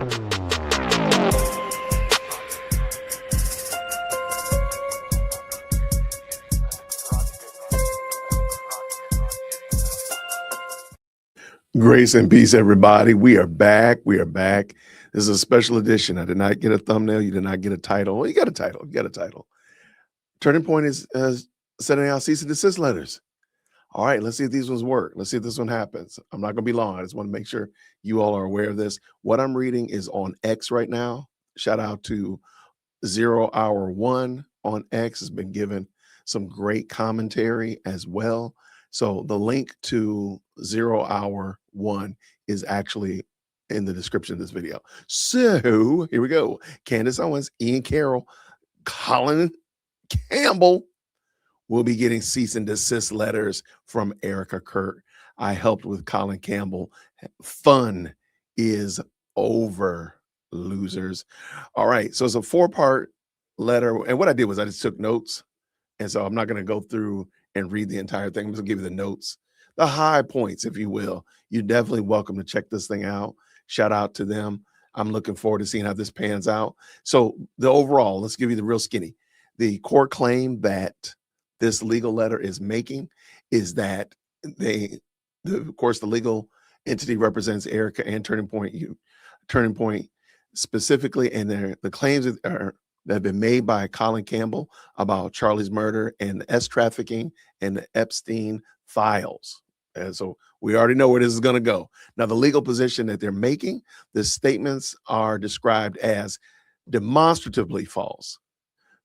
Grace and peace, everybody. We are back. We are back. This is a special edition. I did not get a thumbnail. You did not get a title. Well, you got a title. You got a title. Turning Point is sending out cease and desist letters. All right, let's see if these ones work. Let's see if this one happens. I'm not going to be long. I just want to make sure you all are aware of this. What I'm reading is on X right now. Shout out to 0 Hour 1 on X has been given some great commentary as well. So the link to 0 Hour 1 is actually in the description of this video. So here we go. Candace Owens, Ian Carroll, Colin Campbell will be getting cease and desist letters from Erika Kirk. I helped with Colin Campbell. Fun is over, losers. All right, so it's a 4-part letter. And what I did was I just took notes. And so I'm not going to go through and read the entire thing. I'm just going to give you the notes, the high points, if you will. You're definitely welcome to check this thing out. Shout out to them. I'm looking forward to seeing how this pans out. So the overall, let's give you the real skinny. The core claim that this legal letter is making is that of course, the legal entity represents Erika and Turning Point specifically, and the claims that have been made by Colin Campbell about Charlie's murder and the S trafficking and the Epstein files. And so we already know where this is going to go. Now, the legal position that they're making, the statements are described as demonstratively false,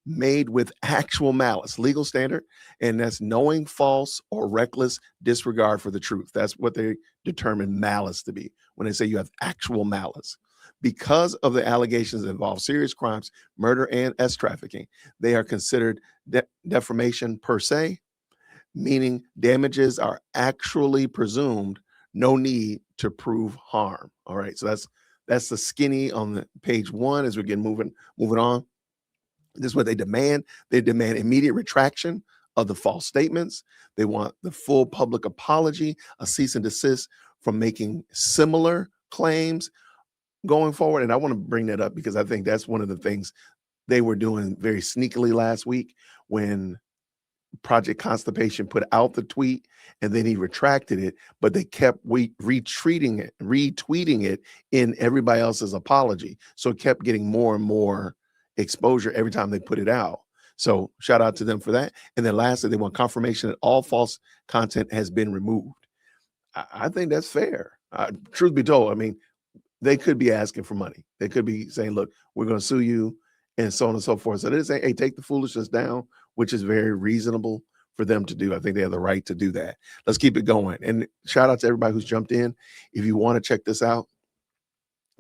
made with actual malice, legal standard, and that's knowing false or reckless disregard for the truth. That's what they determine malice to be when they say you have actual malice. Because of the allegations that involve serious crimes, murder, and S trafficking, they are considered defamation per se, meaning damages are actually presumed, no need to prove harm. All right, so that's the skinny on the page 1 as we get moving on. This is what they demand. They demand immediate retraction of the false statements. They want the full public apology, a cease and desist from making similar claims going forward. And I want to bring that up because I think that's one of the things they were doing very sneakily last week when Project Constipation put out the tweet and then he retracted it, but they kept retweeting it in everybody else's apology. So it kept getting more and more exposure every time they put it out. So shout out to them for that. And then lastly, they want confirmation that all false content has been removed. I think that's fair. Truth be told, I mean, they could be asking for money. They could be saying, look, we're going to sue you and so on and so forth. So they're saying, hey, take the foolishness down, which is very reasonable for them to do. I think they have the right to do that. Let's keep it going. And shout out to everybody who's jumped in. If you want to check this out,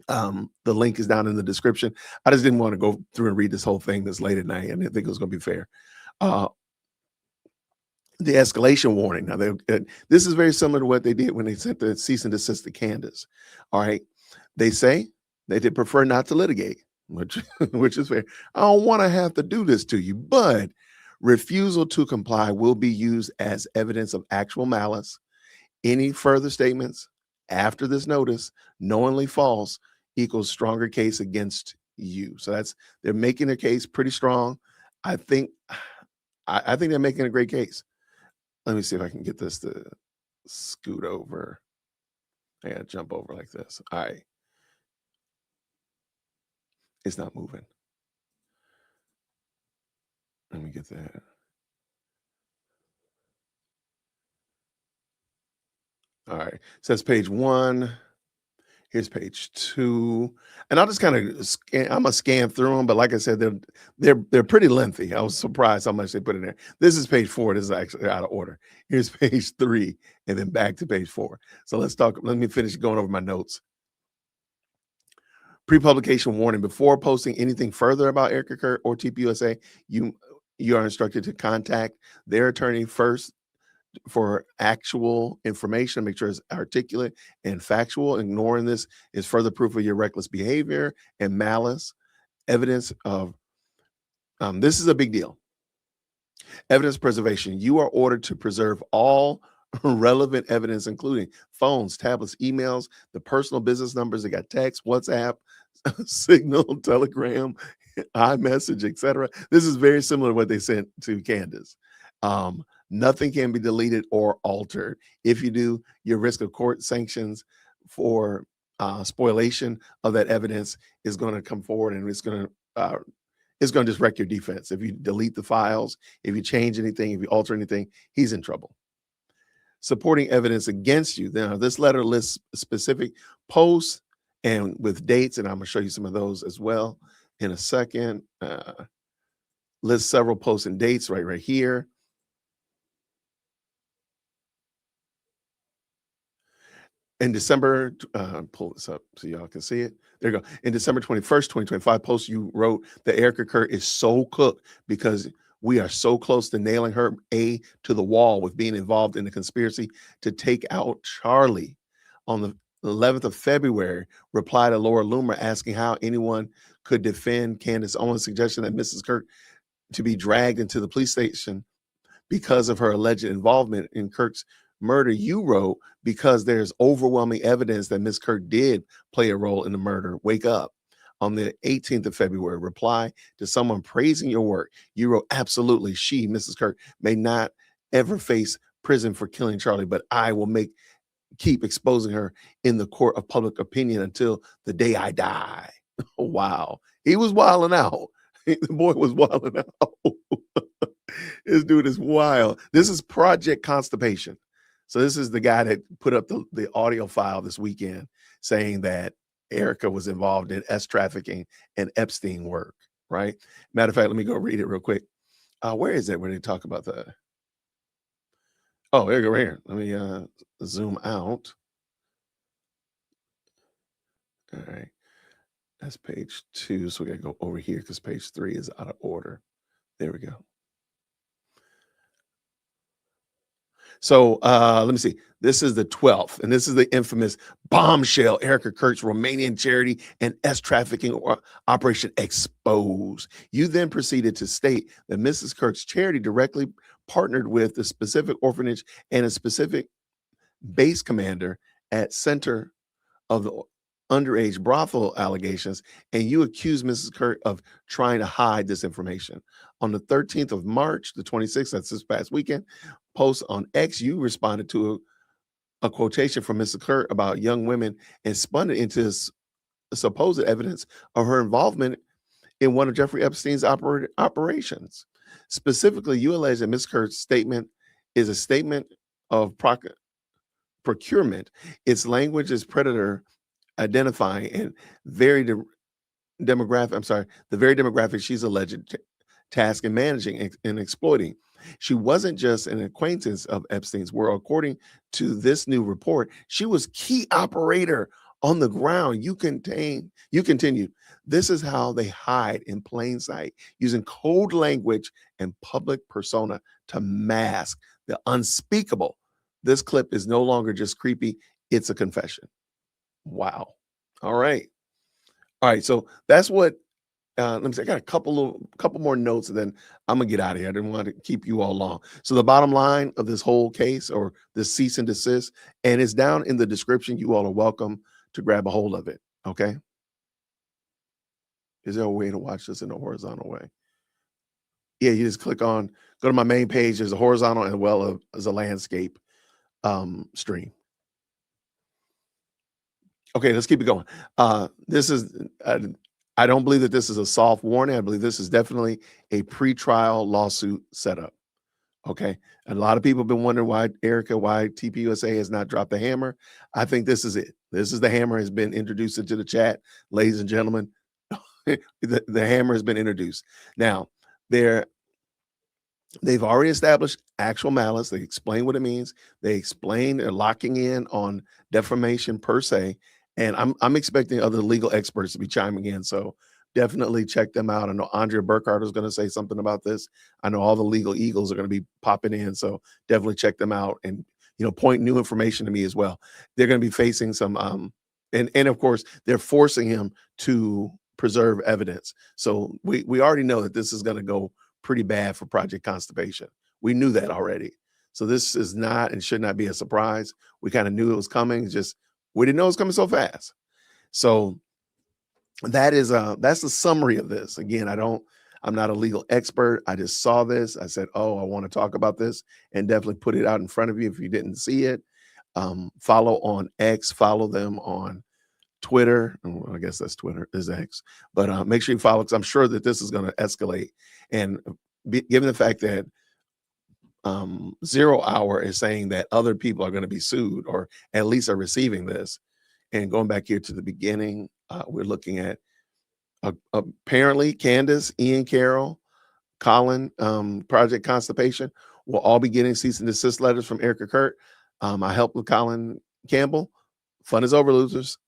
the link is down in the description. I just didn't want to go through and read this whole thing this late at night. I didn't think it was going to be fair. The escalation warning. Now, this is very similar to what they did when they sent the cease and desist to Candace. All right. They say they did prefer not to litigate, which is fair. I don't want to have to do this to you, but refusal to comply will be used as evidence of actual malice. Any further statements after this notice, knowingly false, equals stronger case against you. So they're making their case pretty strong. I think they're making a great case. Let me see if I can get this to scoot over. I gotta jump over like this. All right. It's not moving. Let me get that. All right. Says page 1. Here's page 2. And I'll just kind of I'm gonna scan through them, but like I said, they're pretty lengthy. I was surprised how much they put in there. This is page 4. This is actually out of order. Here's page 3, and then back to page 4. So let me finish going over my notes. Pre-publication warning: before posting anything further about Erika Kirk or TPUSA, you are instructed to contact their attorney first for actual information. Make sure it's articulate and factual. Ignoring this is further proof of your reckless behavior and malice. Evidence of this is a big deal. Evidence preservation. You are ordered to preserve all relevant evidence, including phones, tablets, emails, the personal business numbers. They got text, WhatsApp, Signal, Telegram, iMessage, etc. This is very similar to what they sent to Candace. Nothing can be deleted or altered. If you do, your risk of court sanctions for spoliation of that evidence is going to come forward, and it's going to just wreck your defense. If you delete the files, if you change anything, if you alter anything, he's in trouble. Supporting evidence against you. Now, this letter lists specific posts and with dates, and I'm going to show you some of those as well in a second. Lists several posts and dates right here. In December, pull this up so y'all can see it. There you go. In December 21st, 2025, post you wrote that Erika Kirk is so cooked because we are so close to nailing her to the wall with being involved in the conspiracy to take out Charlie. On the 11th of February, replied to Laura Loomer asking how anyone could defend Candace Owens' suggestion that Mrs. Kirk to be dragged into the police station because of her alleged involvement in Kirk's murder. You wrote, because there's overwhelming evidence that Miss Kirk did play a role in the murder. Wake up. On the 18th of February, reply to someone praising your work. You wrote, absolutely, she, Mrs. Kirk, may not ever face prison for killing Charlie, but I will keep exposing her in the court of public opinion until the day I die. Wow. He was wilding out. The boy was wilding out. This dude is wild. This is Project Constipation. So this is the guy that put up the audio file this weekend saying that Erika was involved in trafficking and Epstein work, right? Matter of fact, let me go read it real quick. Where is it when they talk about the... Oh, there you go, right here. Let me zoom out. All right. That's page 2. So we got to go over here because page 3 is out of order. There we go. So let me see. This is the 12th, and this is the infamous bombshell. Erika Kirk's Romanian charity and trafficking operation exposed. You then proceeded to state that Mrs. Kirk's charity directly partnered with the specific orphanage and a specific base commander at center of the underage brothel allegations, and you accused Mrs. Kirk of trying to hide this information. On the 13th of March, the 26th, that's this past weekend, post on X, you responded to a quotation from Mrs. Kirk about young women and spun it into supposed evidence of her involvement in one of Jeffrey Epstein's operations. Specifically, you allege that Ms. Kirk's statement is a statement of procurement. Its language is predator identifying and very demographic. I'm sorry, the very demographic she's alleged task in managing and exploiting. She wasn't just an acquaintance of Epstein's world. According to this new report, she was key operator on the ground. You continue. This is how they hide in plain sight, using code language and public persona to mask the unspeakable. This clip is no longer just creepy. It's a confession. Wow. All right. So that's what, let me see. I got a couple more notes and then I'm gonna get out of here. I didn't want to keep you all long. So the bottom line of this whole case, or this cease and desist, and it's down in the description. You all are welcome to grab a hold of it. Okay. Is there a way to watch this in a horizontal way? Yeah, you just go to my main page. There's a horizontal as well as a landscape stream. Okay, let's keep it going. This is, I don't believe that this is a soft warning. I believe this is definitely a pretrial lawsuit setup. Okay. And a lot of people have been wondering why TPUSA has not dropped the hammer. I think this is it. This is the hammer has been introduced into the chat, ladies and gentlemen. the hammer has been introduced. Now, they've already established actual malice. They explain what it means. They explain they're locking in on defamation per se. And I'm expecting other legal experts to be chiming in. So definitely check them out. I know Andrea Burkhardt is going to say something about this. I know all the legal eagles are going to be popping in. So definitely check them out and, point new information to me as well. They're going to be facing some, and of course, they're forcing him to preserve evidence. So we already know that this is going to go pretty bad for Project Constipation. We knew that already. So this is not and should not be a surprise. We kind of knew it was coming. It's just we didn't know it was coming so fast. So that's the summary of this. Again, I'm not a legal expert. I just saw this. I said, oh, I want to talk about this and definitely put it out in front of you if you didn't see it. Follow on X, follow them on Twitter. Oh, I guess that's Twitter is X, but make sure you follow because I'm sure that this is going to escalate. And given the fact that 0 Hour is saying that other people are going to be sued or at least are receiving this, and going back here to the beginning, we're looking at apparently Candace, Ian Carroll, Colin, Project Constipation will all be getting cease and desist letters from Erika Kirk. I helped with Colin Campbell. Fun is over, losers.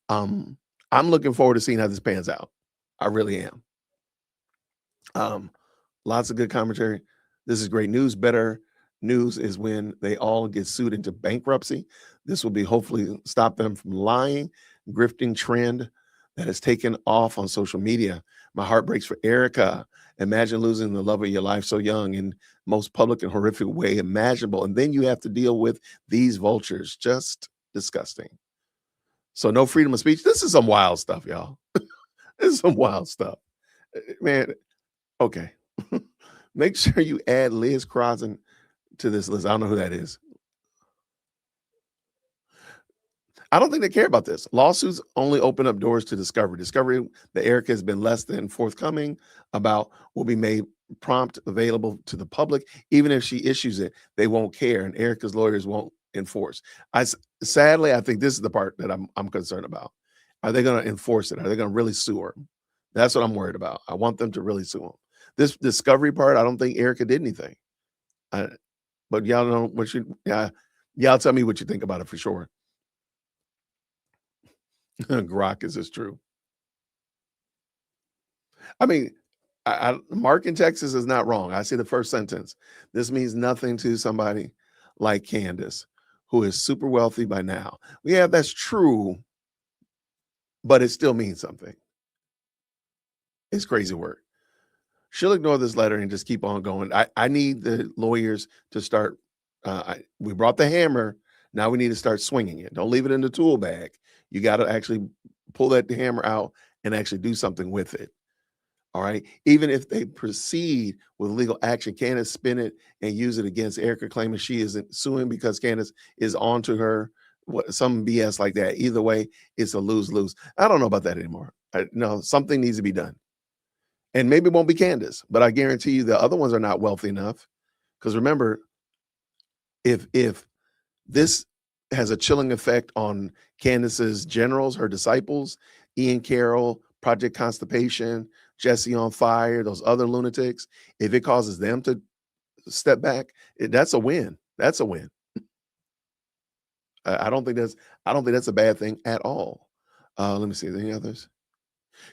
I'm looking forward to seeing how this pans out. I really am. Lots of good commentary. This is great news. Better news is when they all get sued into bankruptcy. This will be hopefully stop them from lying, grifting trend that has taken off on social media. My heart breaks for Erika. Imagine losing the love of your life so young in most public and horrific way imaginable. And then you have to deal with these vultures. Just disgusting. So no freedom of speech. This is some wild stuff, y'all. This is some wild stuff. Man, okay. Make sure you add Liz Crossan to this list. I don't know who that is. I don't think they care about this. Lawsuits only open up doors to discovery. Discovery that Erika has been less than forthcoming about will be made prompt available to the public. Even if she issues it, they won't care, and Erika's lawyers won't enforce. Sadly, I think this is the part that I'm concerned about. Are they going to enforce it? Are they going to really sue her? That's what I'm worried about. I want them to really sue them. This discovery part, I don't think Erika did anything. But y'all know what y'all tell me what you think about it for sure. Grok, is this true? I mean, Mark in Texas is not wrong. I see the first sentence. This means nothing to somebody like Candace, who is super wealthy by now. Yeah, that's true, but it still means something. It's crazy work. She'll ignore this letter and just keep on going. I need the lawyers to start. We brought the hammer. Now we need to start swinging it. Don't leave it in the tool bag. You got to actually pull that hammer out and actually do something with it. All right. Even if they proceed with legal action, Candace spin it and use it against Erika, claiming she isn't suing because Candace is on to her. Some BS like that. Either way, it's a lose-lose. I don't know about that anymore. No, something needs to be done. And maybe it won't be Candace, but I guarantee you the other ones are not wealthy enough. Because remember, if this has a chilling effect on Candace's generals, her disciples, Ian Carroll, Project Constipation, Jesse on Fire, those other lunatics, if it causes them to step back, that's a win. That's a win. I don't think that's a bad thing at all. Let me see. Any others?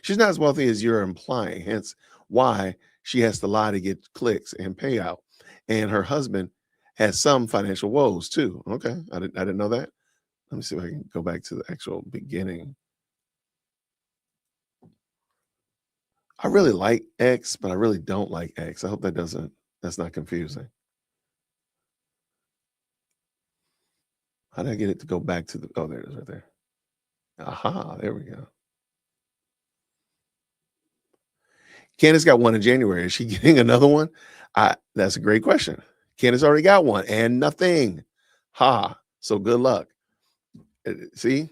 She's not as wealthy as you're implying, hence why she has to lie to get clicks and payout. And her husband has some financial woes too. Okay, I didn't know that. Let me see if I can go back to the actual beginning. I really like X, but I really don't like X. I hope that's not confusing. How did I get it to go back to oh, there it is right there. Aha, there we go. Candace got one in January. Is she getting another one? That's a great question. Candace already got one and nothing. So good luck. See,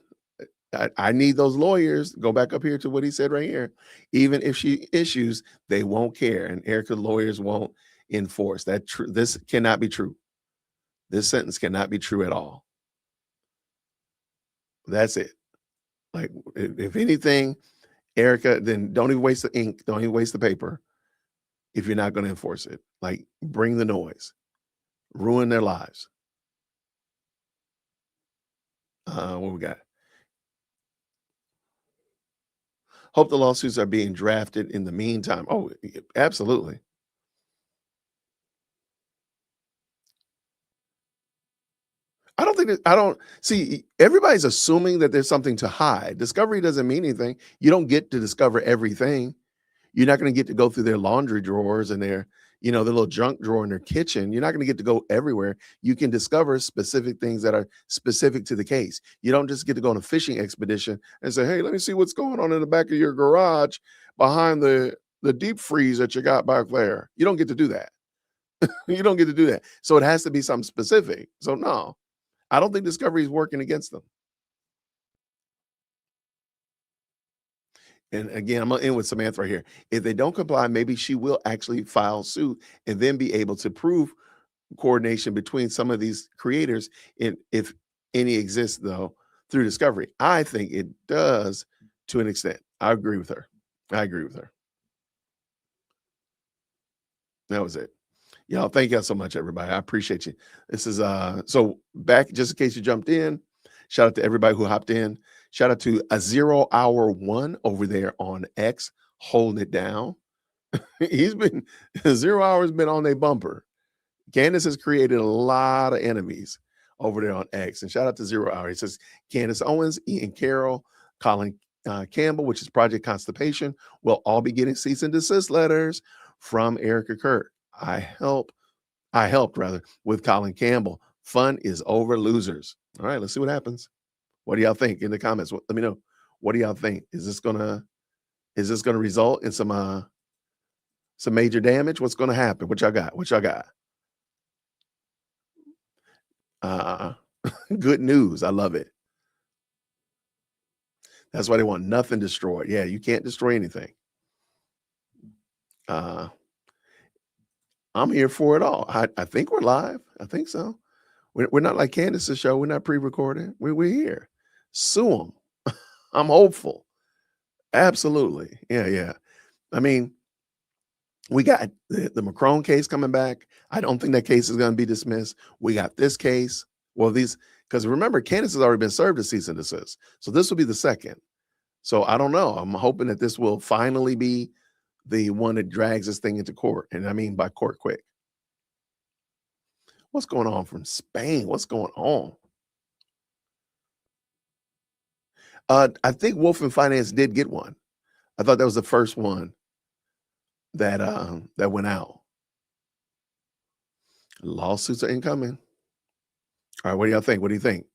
I need those lawyers. Go back up here to what he said right here. Even if she issues, they won't care, and Erika lawyers won't enforce that. This cannot be true. This sentence cannot be true at all. That's it. Like, if anything, Erika, then don't even waste the ink. Don't even waste the paper if you're not going to enforce it. Like, bring the noise. Ruin their lives. What we got? Hope the lawsuits are being drafted in the meantime. Oh, absolutely. I don't see, everybody's assuming that there's something to hide. Discovery doesn't mean anything. You don't get to discover everything. You're not going to get to go through their laundry drawers and their, the little junk drawer in their kitchen. You're not going to get to go everywhere. You can discover specific things that are specific to the case. You don't just get to go on a fishing expedition and say, hey, let me see what's going on in the back of your garage behind the deep freeze that you got back there. You don't get to do that. You don't get to do that. So it has to be something specific. So no, I don't think Discovery is working against them. And again, I'm gonna end with Samantha right here. If they don't comply, maybe she will actually file suit and then be able to prove coordination between some of these creators, if any exists though, through Discovery. I think it does to an extent. I agree with her. I agree with her. That was it. Y'all, thank y'all so much, everybody. I appreciate you. This is so back, just in case you jumped in. Shout out to everybody who hopped in. Shout out to a 0 hour 1 over there on X, holding it down. He's been 0 hours been on a bumper. Candace has created a lot of enemies over there on X. And shout out to 0 hour. He says Candace Owens, Ian Carroll, Colin Campbell, which is Project Constipation, will all be getting cease and desist letters from Erika Kirk. I helped rather with Colin Campbell. Fun is over, losers. All right, let's see what happens. What do y'all think in the comments? Let me know. What do y'all think? Is this gonna result in some major damage? What's gonna happen? What y'all got? What y'all got? Good news. I love it. That's why they want nothing destroyed. Yeah, you can't destroy anything. I'm here for it all. I think we're live. I think so. We're not like Candace's show. We're not pre-recorded. We're here. Sue them. I'm hopeful. Absolutely. Yeah. I mean, we got the Macron case coming back. I don't think that case is going to be dismissed. We got this case. Well, because remember, Candace has already been served a cease and desist. So this will be the second. So I don't know. I'm hoping that this will finally be the one that drags this thing into court. And I mean by court quick. What's going on from Spain? What's going on? I think Wolf and Finance did get one. I thought that was the first one that went out. Lawsuits are incoming. All right, what do y'all think? What do you think?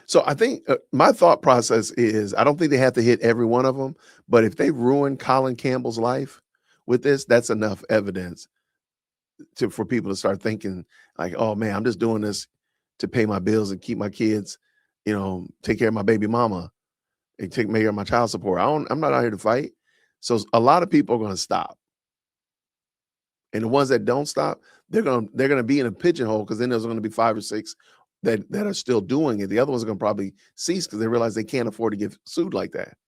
So I think my thought process is I don't think they have to hit every one of them, but if they ruin Colin Campbell's life with this, that's enough evidence for people to start thinking like, oh man, I'm just doing this to pay my bills and keep my kids, take care of my baby mama and take care of my child support. I'm not out here to fight. So a lot of people are going to stop. And the ones that don't stop, they're gonna be in a pigeonhole because then there's going to be 5 or 6 that are still doing it. The other ones are going to probably cease because they realize they can't afford to get sued like that.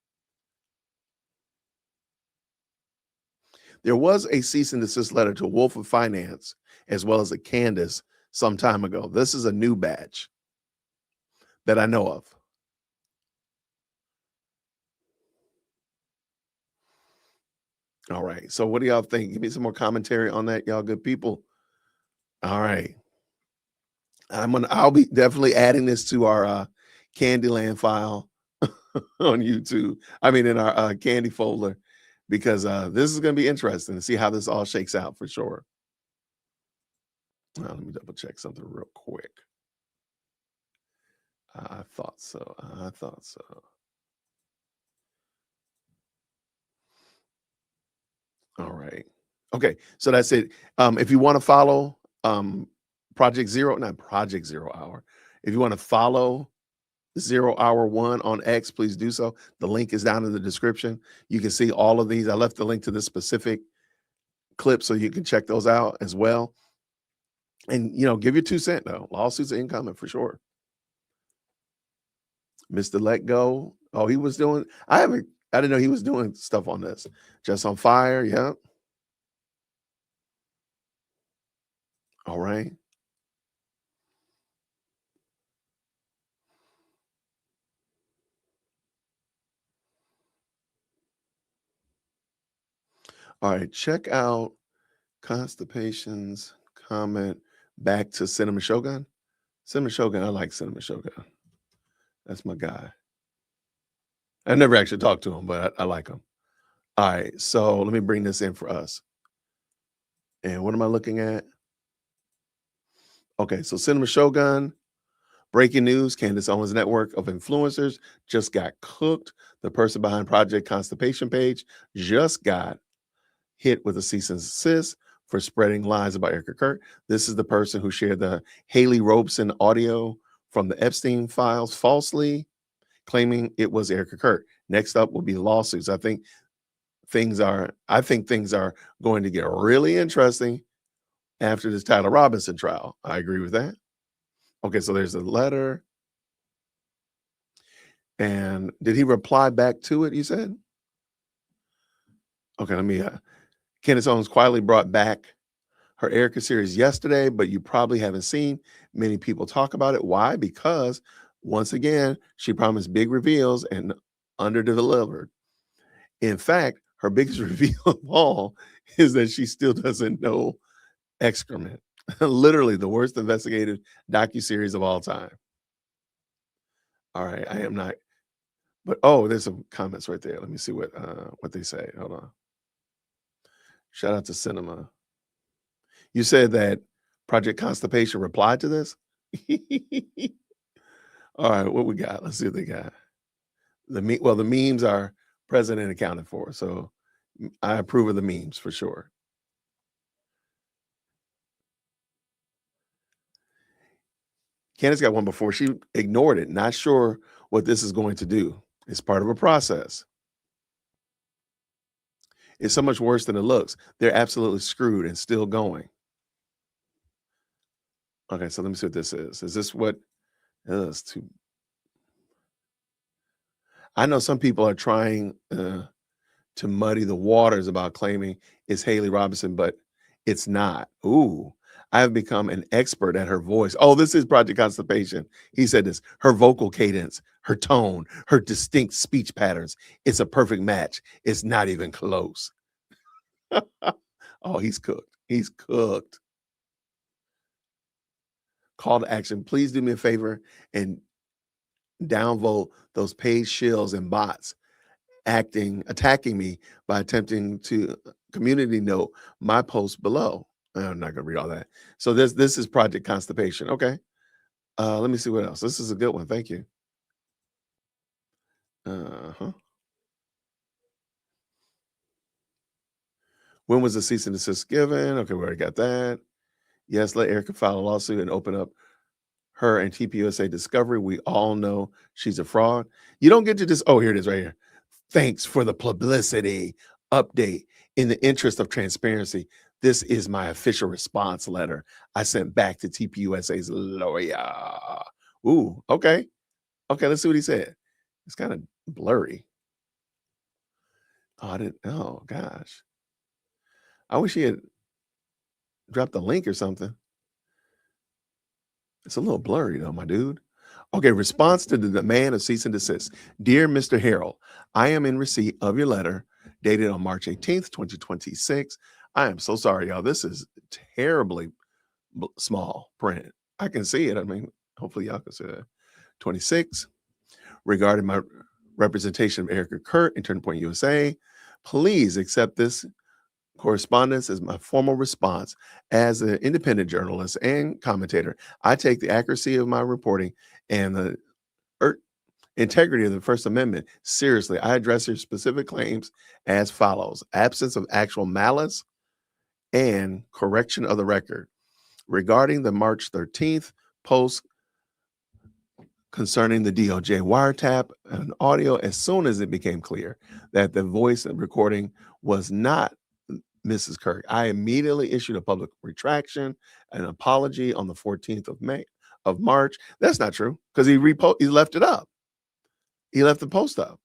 There was a cease and desist letter to Wolf of Finance as well as a Candace some time ago. This is a new batch that I know of. All right. So what do y'all think? Give me some more commentary on that, y'all good people. All right. I'll be definitely adding this to our Candyland file on YouTube. I mean, in our candy folder, because this is going to be interesting to see how this all shakes out for sure. Let me double check something real quick. I thought so. All right. Okay. So that's it. If you want to follow Project 0 Hour, if you want to follow 0 hour 1 on X, please do so. The link is down in the description. You can see all of these. I left the link to this specific clip so you can check those out as well. And give your 2 cents though. Lawsuits are incoming for sure. Mr. Let Go. Oh, he was doing. I didn't know he was doing stuff on this. Just on Fire. Yeah. All right. All right. Check out Constipation's comment back to Cinema Shogun. Cinema Shogun. I like Cinema Shogun. That's my guy. I never actually talked to him, but I like him. All right, so let me bring this in for us. And what am I looking at? Okay, so Cinema Shogun, breaking news, Candace Owens' network of influencers just got cooked. The person behind Project Constipation page just got hit with a cease and desist for spreading lies about Erika Kirk. This is the person who shared the Haley Robeson audio from the Epstein files falsely, claiming it was Erika Kirk. Next up will be lawsuits. I think things are going to get really interesting after this Tyler Robinson trial. I agree with that. Okay, so there's a letter. And did he reply back to it, you said? Okay, let me Candace Owens quietly brought back her Erica series yesterday, but you probably haven't seen many people talk about it. Why? Because once again, she promised big reveals and underdelivered. In fact, her biggest reveal of all is that she still doesn't know excrement. Literally the worst investigative docuseries of all time. All right, I am not, but oh, there's some comments right there. Let me see what they say. Hold on. Shout out to Cinema. You said that Project Constipation replied to this? All right, what we got? Let's see what they got. The memes are present and accounted for, so I approve of the memes for sure. Candace got one before. She ignored it, not sure what this is going to do. It's part of a process. It's so much worse than it looks. They're absolutely screwed and still going. Okay, so let me see what this is. Is this what? It's too. I know some people are trying to muddy the waters about claiming it's Haley Robinson, but it's not. Ooh, I have become an expert at her voice. Oh, this is Project Constipation. He said this: her vocal cadence, her tone, her distinct speech patterns. It's a perfect match. It's not even close. Oh, he's cooked. He's cooked. Call to action. Please do me a favor and downvote those paid shills and bots attacking me by attempting to community note my post below. I'm not gonna read all that. So this is Project Constipation. Okay. Let me see what else. This is a good one. Thank you. Uh-huh. When was the cease and desist given? Okay, we already got that. Yes, let Erica file a lawsuit and open up her and TPUSA discovery. We all know she's a fraud. You don't get to just, oh, here it is right here. Thanks for the publicity update. In the interest of transparency, this is my official response letter I sent back to TPUSA's lawyer. Ooh, okay. Okay, let's see what he said. It's kind of blurry. Oh, I didn't, oh gosh. I wish he had dropped the link or something. It's a little blurry though, my dude. Okay, response to the demand of cease and desist. Dear Mr. Harrell, I am in receipt of your letter dated on March 18th, 2026. I am so sorry, y'all. This is terribly small print. I can see it. I mean, hopefully y'all can see it. 26, regarding my representation of Erika Kirk in Turning Point USA, please accept this correspondence is my formal response. As an independent journalist and commentator, I take the accuracy of my reporting and the integrity of the First Amendment seriously. I address your specific claims as follows: absence of actual malice and correction of the record. Regarding the March 13th post concerning the DOJ wiretap and audio, as soon as it became clear that the voice and recording was not Mrs. Kirk, I immediately issued a public retraction, an apology on the 14th of March. That's not true because he left it up. He left the post up.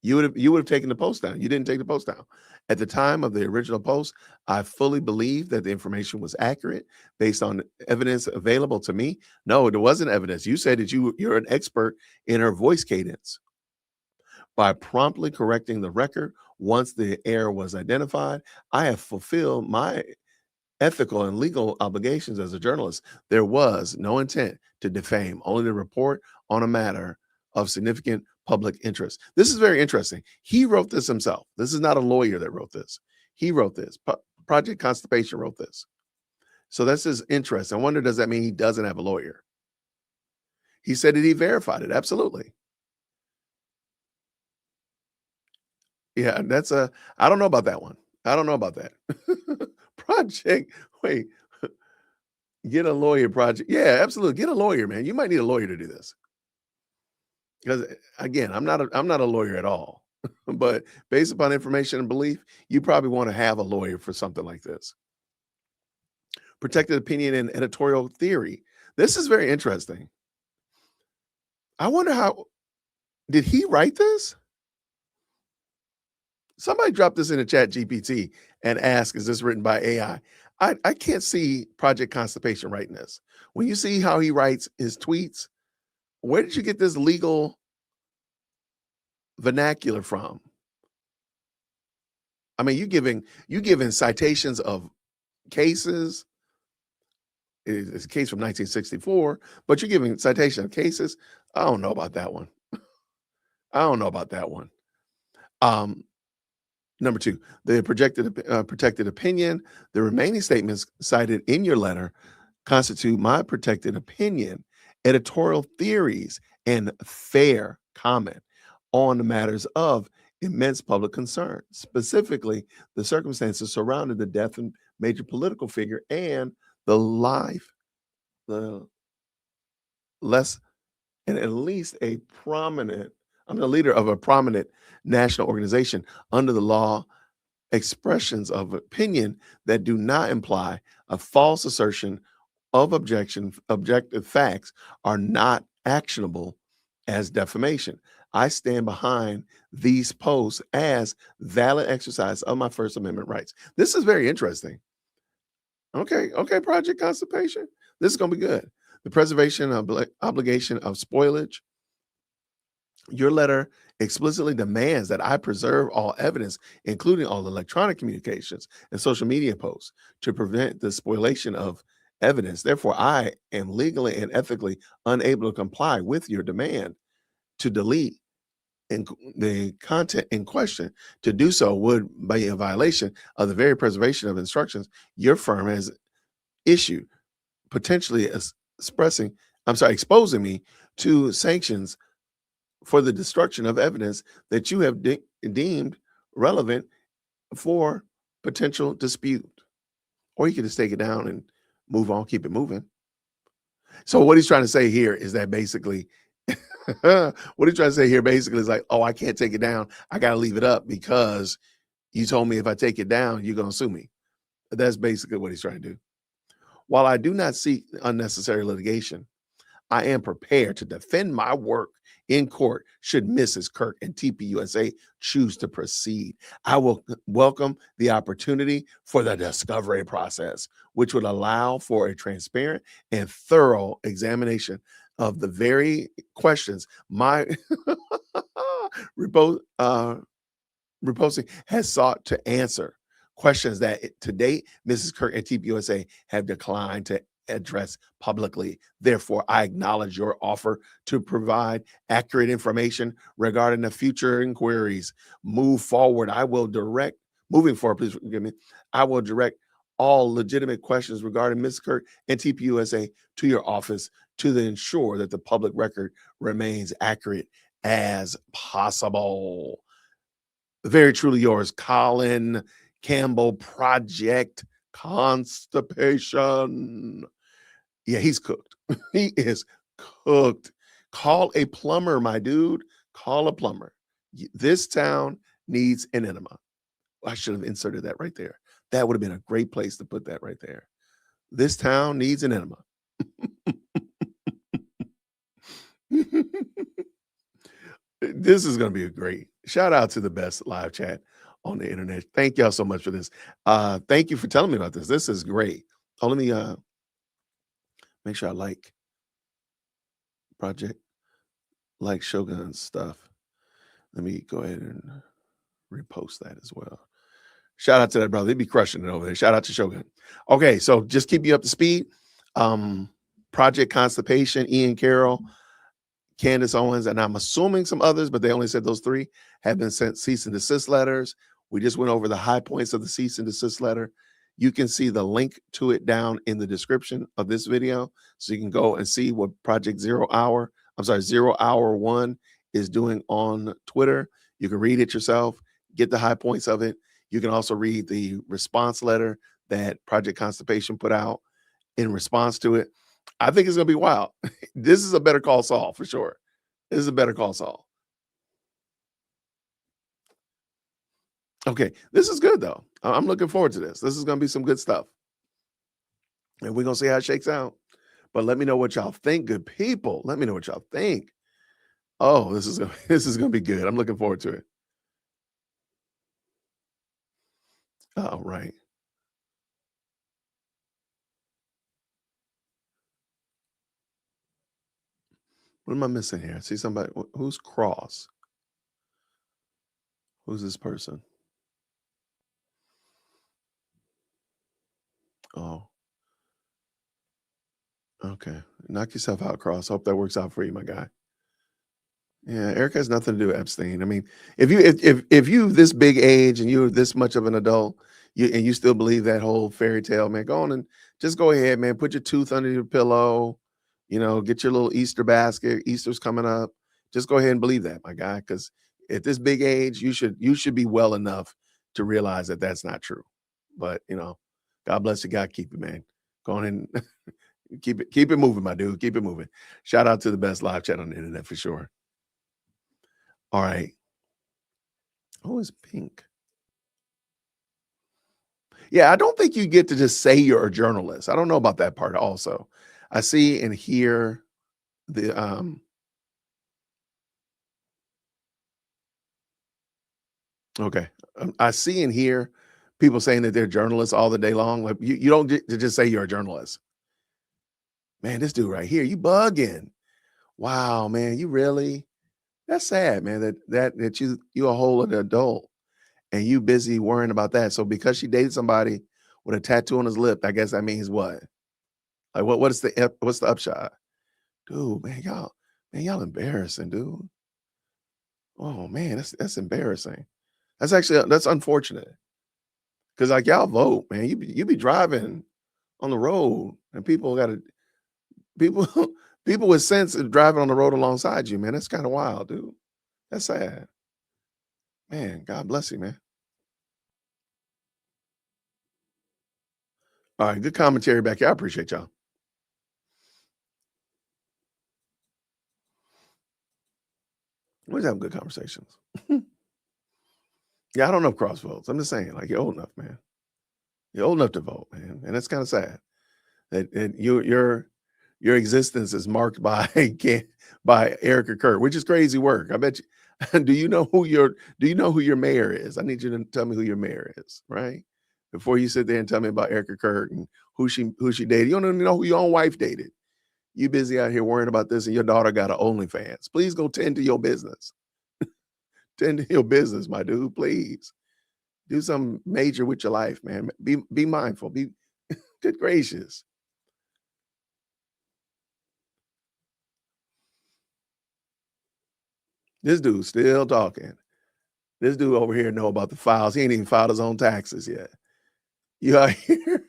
You would have taken the post down. You didn't take the post down. At the time of the original post, I fully believed that the information was accurate based on evidence available to me. No, there wasn't evidence. You said that you're an expert in her voice cadence. By promptly correcting the record once the error was identified, I have fulfilled my ethical and legal obligations as a journalist. There was no intent to defame, only to report on a matter of significant public interest. This is very interesting. He wrote this himself. This is not a lawyer that wrote this. He wrote this. Project Constipation wrote this. So that's his interest. I wonder, does that mean he doesn't have a lawyer? He said that he verified it. Absolutely. Yeah, that's I don't know about that one. I don't know about that. Project, wait, get a lawyer project. Yeah, absolutely. Get a lawyer, man. You might need a lawyer to do this. Because again, I'm not a lawyer at all. But based upon information and belief, you probably want to have a lawyer for something like this. Protected opinion and editorial theory. This is very interesting. I wonder did he write this? Somebody dropped this in the chat GPT and ask, is this written by AI? I can't see Project Constipation writing this. When you see how he writes his tweets, where did you get this legal vernacular from? I mean, you giving citations of cases. It's a case from 1964, but you're giving citation of cases. I don't know about that one. I don't know about that one. Number two, the protected opinion. The remaining statements cited in your letter constitute my protected opinion, editorial theories, and fair comment on the matters of immense public concern, specifically the circumstances surrounding the death of major political figure and the at least a prominent, I'm the leader of a prominent national organization under the law. Expressions of opinion that do not imply a false assertion of objective facts are not actionable as defamation. I stand behind these posts as valid exercise of my First Amendment rights. This is very interesting. Okay, Project Constipation. This is going to be good. The preservation of obligation of spoilage. Your letter explicitly demands that I preserve all evidence, including all electronic communications and social media posts, to prevent the spoliation of evidence. Therefore, I am legally and ethically unable to comply with your demand to delete the content in question. To do so would be a violation of the very preservation of instructions your firm has issued, potentially exposing me to sanctions for the destruction of evidence that you have deemed relevant for potential dispute. Or you can just take it down and move on, keep it moving. So what he's trying to say here is that basically, what he's trying to say here basically is like, oh, I can't take it down. I got to leave it up because you told me if I take it down, you're going to sue me. That's basically what he's trying to do. While I do not seek unnecessary litigation, I am prepared to defend my work in court should Mrs. Kirk and TPUSA choose to proceed. I will welcome the opportunity for the discovery process, which would allow for a transparent and thorough examination of the very questions my reposing has sought to answer. Questions that to date, Mrs. Kirk and TPUSA have declined to address publicly. Therefore, I acknowledge your offer to provide accurate information regarding the future inquiries. Moving forward, please forgive me. I will direct all legitimate questions regarding Ms. Kirk and TPUSA to your office to ensure that the public record remains accurate as possible. Very truly yours, Colin Campbell, Project Constipation. Yeah, he's cooked. He is cooked. Call a plumber, my dude. Call a plumber. This town needs an enema. I should have inserted that right there. That would have been a great place to put that right there. This town needs an enema. This is going to be a great shout out to the best live chat on the internet. Thank y'all so much for this. Thank you for telling me about this. This is great. Oh, let me make sure I like Project like Shogun stuff. Let me go ahead and repost that as well. Shout out to that brother. They'd be crushing it over there. Shout out to Shogun. Okay, so just keep you up to speed. Project Constipation, Ian Carroll. Candace Owens, and I'm assuming some others, but they only said those 3 have been sent cease and desist letters. We just went over the high points of the cease and desist letter. You can see the link to it down in the description of this video. So you can go and see what Project 0 Hour 1 is doing on Twitter. You can read it yourself, get the high points of it. You can also read the response letter that Project Constipation put out in response to it. I think it's going to be wild. This is a Better Call Saul for sure. This is a Better Call Saul. Okay, this is good though. I'm looking forward to this. This is going to be some good stuff. And we're going to see how it shakes out. But let me know what y'all think, good people. Let me know what y'all think. Oh, this is going to be good. I'm looking forward to it. Oh, right. What am I missing here? I see somebody. Who's Cross? Who's this person? Oh, okay. Knock yourself out, Cross. Hope that works out for you, my guy. Yeah, Erica has nothing to do with Epstein. I mean, if you this big age and you're this much of an adult, you still believe that whole fairy tale, man, go on and just go ahead, man. Put your tooth under your pillow, get your little Easter basket. Easter's coming up. Just go ahead and believe that, my guy, because at this big age, you should be well enough to realize that that's not true. But God bless you, God keep you, man. Go on and keep it moving, my dude. Keep it moving. Shout out to the best live chat on the internet for sure. All right. Who is Pink? Yeah, I don't think you get to just say you're a journalist. I don't know about that part also. I see and hear the okay. I see and hear people saying that they're journalists all the day long. Like you don't just say you're a journalist. Man, this dude right here, you bugging. Wow, man, you really? That's sad, man. That you a whole adult and you busy worrying about that. So because she dated somebody with a tattoo on his lip, I guess that means what? Like what's the upshot? Dude, man, y'all embarrassing, dude. Oh man, that's embarrassing. That's unfortunate. Cause like y'all vote, man. You be driving on the road and people people with sense are driving on the road alongside you, man. That's kind of wild, dude. That's sad. Man, God bless you, man. All right, good commentary back here. I appreciate y'all. We're having good conversations. Yeah, I don't know if Cross votes. I'm just saying, like, you're old enough, man. You're old enough to vote, man. And it's kind of sad that your existence is marked by by Erika Kirk, which is crazy work. I bet you. Do you know who your mayor is? I need you to tell me who your mayor is, right? Before you sit there and tell me about Erika Kirk and who she dated. You don't even know who your own wife dated. You busy out here worrying about this, and your daughter got an OnlyFans. Please go tend to your business. Tend to your business, my dude. Please do something major with your life, man. Be mindful. Be good gracious. This dude's still talking. This dude over here know about the files. He ain't even filed his own taxes yet. You out here,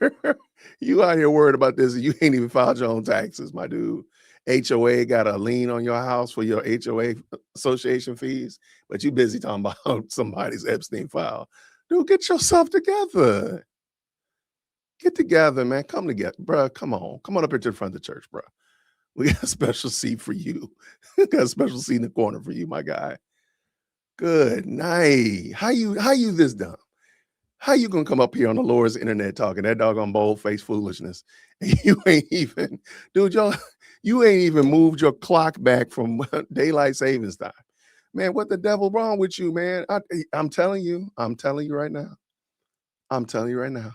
you out here worried about this, and you ain't even filed your own taxes, my dude. HOA got a lien on your house for your HOA association fees, but you busy talking about somebody's Epstein file. Dude, get yourself together. Get together, man. Come together, bro. Come on up here to the front of the church, bro. We got a special seat for you. Got a special seat in the corner for you, my guy. Good night. How you this dumb? How you gonna come up here on the Lord's internet talking that doggone bold face foolishness? And you ain't even, dude, you ain't even moved your clock back from daylight savings time. Man, what the devil wrong with you, man? I'm telling you right now. I'm telling you right now.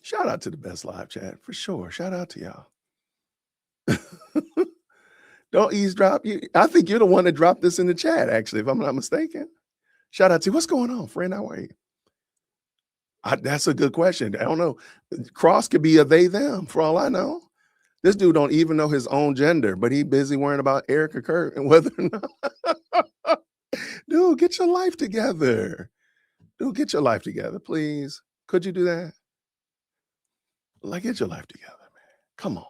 Shout out to the best live chat for sure. Shout out to y'all. Don't eavesdrop. I think you're the one that dropped this in the chat, actually, if I'm not mistaken. Shout out to you. What's going on, friend? How are you? That's a good question. I don't know. Cross could be a they them for all I know. This dude don't even know his own gender, but he busy worrying about Erika Kirk and whether or not. Dude, get your life together. Dude, get your life together, please. Could you do that? Like, get your life together, man. Come on.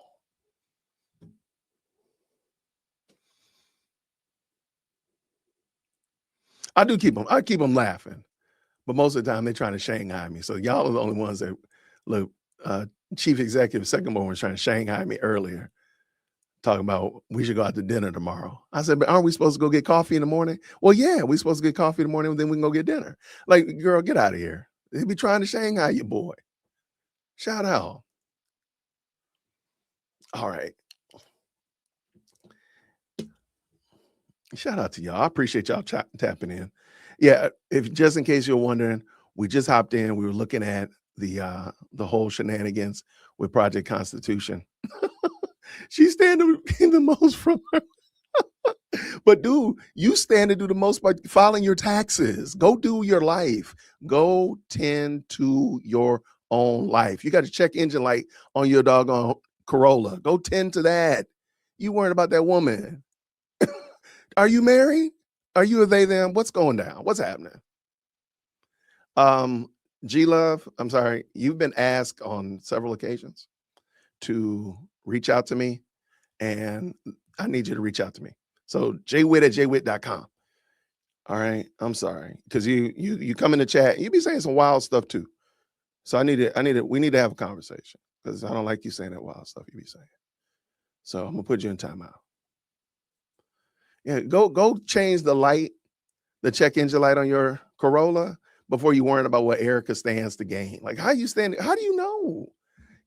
I keep them laughing, but most of the time they're trying to Shanghai me. So y'all are the only ones that look. Chief Executive Sycamore was trying to Shanghai me earlier, talking about we should go out to dinner tomorrow. I said, but aren't we supposed to go get coffee in the morning? Well, yeah, we're supposed to get coffee in the morning, and then we can go get dinner. Like, girl, get out of here. They be trying to Shanghai you, boy. Shout out. All right. Shout out to y'all. I appreciate y'all tapping in. Yeah, if just in case you're wondering, we just hopped in. We were looking at the whole shenanigans with Project Constitution. She's standing the most from her. But dude, you stand to do the most by filing your taxes. Go do your life. Go tend to your own life. You got a check engine light on your doggone Corolla. Go tend to that. You worried about that woman. Are you married? Are you a they them? What's going down? What's happening? G Love, I'm sorry. You've been asked on several occasions to reach out to me, and I need you to reach out to me. So jwitt@jwitt.com. All right. I'm sorry. Because you come in the chat, you be saying some wild stuff too. So we need to have a conversation because I don't like you saying that wild stuff you be saying. So I'm gonna put you in timeout. Yeah, go change the check engine light on your Corolla before you worrying about what Erika stands to gain. Like, how you stand? How do you know?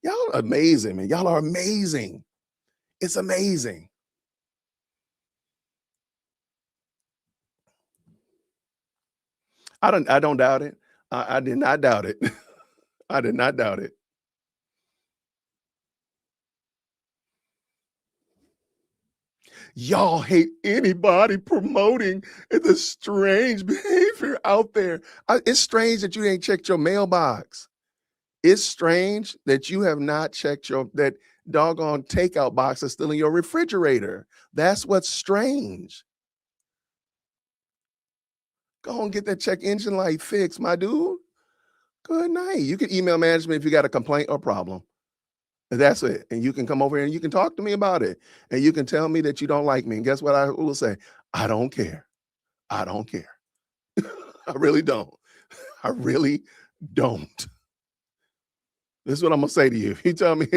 Y'all are amazing, man. Y'all are amazing. It's amazing. I don't doubt it. I did not doubt it. I did not doubt it. Y'all hate anybody promoting the strange behavior out there. It's strange that you ain't checked your mailbox. It's strange that you have not checked that doggone takeout box is still in your refrigerator. That's what's strange. Go and get that check engine light fixed, my dude. Good night. You can email management if you got a complaint or problem. That's it. And you can come over here and you can talk to me about it. And you can tell me that you don't like me. And guess what I will say? I don't care. I don't care. I really don't. I really don't. This is what I'm gonna say to you. If you tell me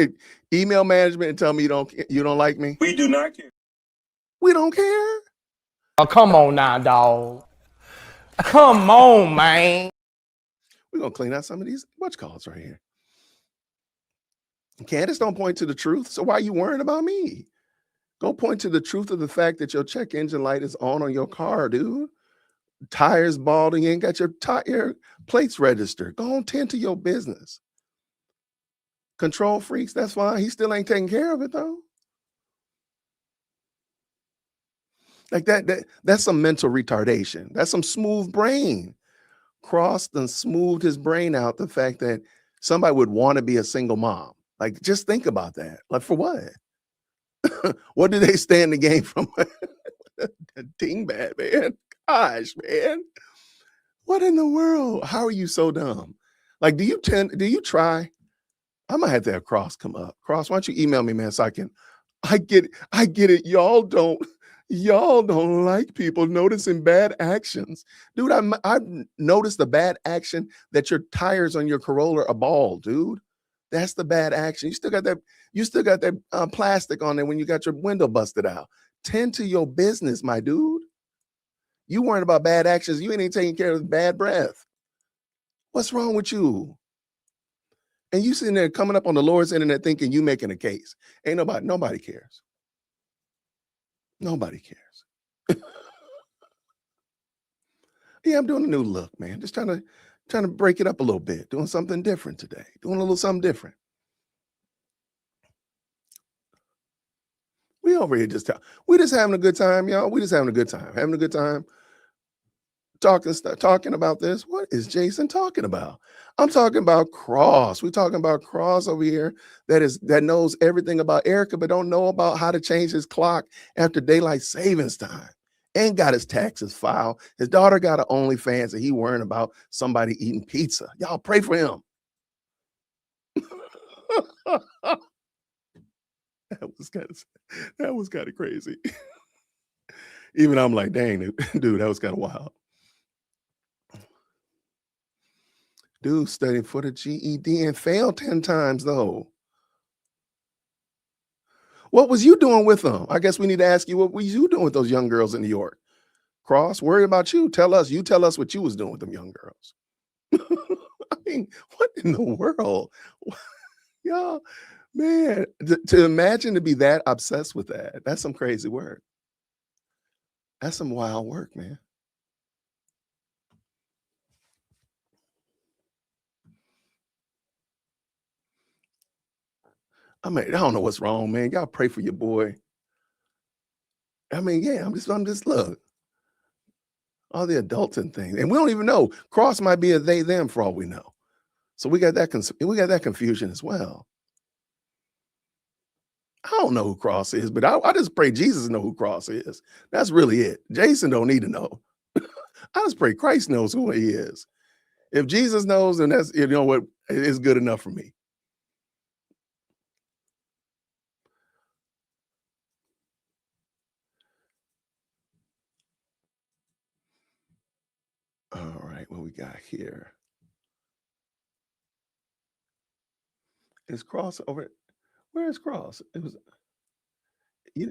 email management and tell me you don't like me, we do not care. We don't care. Oh, come on now, dog. Come on, man. We're gonna clean out some of these calls right here. Candace don't point to the truth. So why are you worrying about me? Go point to the truth of the fact that your check engine light is on your car, dude. Tires bald and you ain't got your tire plates registered. Go on, tend to your business. Control freaks, that's fine. He still ain't taking care of it though. Like that's some mental retardation. That's some smooth brain. Crossed and smoothed his brain out the fact that somebody would want to be a single mom. Like, just think about that. Like, for what? What do they stand to gain from dingbat, man? Gosh, man. What in the world? How are you so dumb? Like, do you try? I might have to have Cross come up. Cross, why don't you email me, man, so I get it. Y'all don't like people noticing bad actions. Dude, I've noticed the bad action that your tires on your Corolla are bald, dude. That's the bad action. You still got that plastic on there when you got your window busted out. Tend to your business, my dude. You worrying about bad actions. You ain't even taking care of bad breath. What's wrong with you? And you sitting there coming up on the Lord's internet thinking you making a case. Ain't nobody cares. Nobody cares. Yeah, I'm doing a new look, man. Just trying to break it up a little bit. Doing something different today. Doing a little something different. We over here we just having a good time, y'all. We just having a good time. Having a good time. talking about this. What is Jason talking about? I'm talking about Cross. We're talking about Cross over here that knows everything about Erica, but don't know about how to change his clock after daylight savings time. Ain't got his taxes filed. His daughter got an OnlyFans, and he worrying about somebody eating pizza. Y'all pray for him. That was kind of crazy. Even I'm like, dang, dude, that was kind of wild. Dude studied for the GED and failed 10 times though. What was you doing with them? I guess we need to ask you, what were you doing with those young girls in New York? Cross, worry about you. You tell us what you was doing with them young girls. I mean, what in the world? Y'all, man, to imagine to be that obsessed with that's some crazy work. That's some wild work, man. I mean, I don't know what's wrong, man. Y'all pray for your boy. I mean, yeah, I'm just look. All the adulting thing, and we don't even know. Cross might be a they them for all we know. So we got that confusion as well. I don't know who Cross is, but I just pray Jesus know who Cross is. That's really it. Jason don't need to know. I just pray Christ knows who he is. If Jesus knows, then that's, you know what, it's good enough for me. All right, what we got here? Is Cross over? Where is Cross? It was.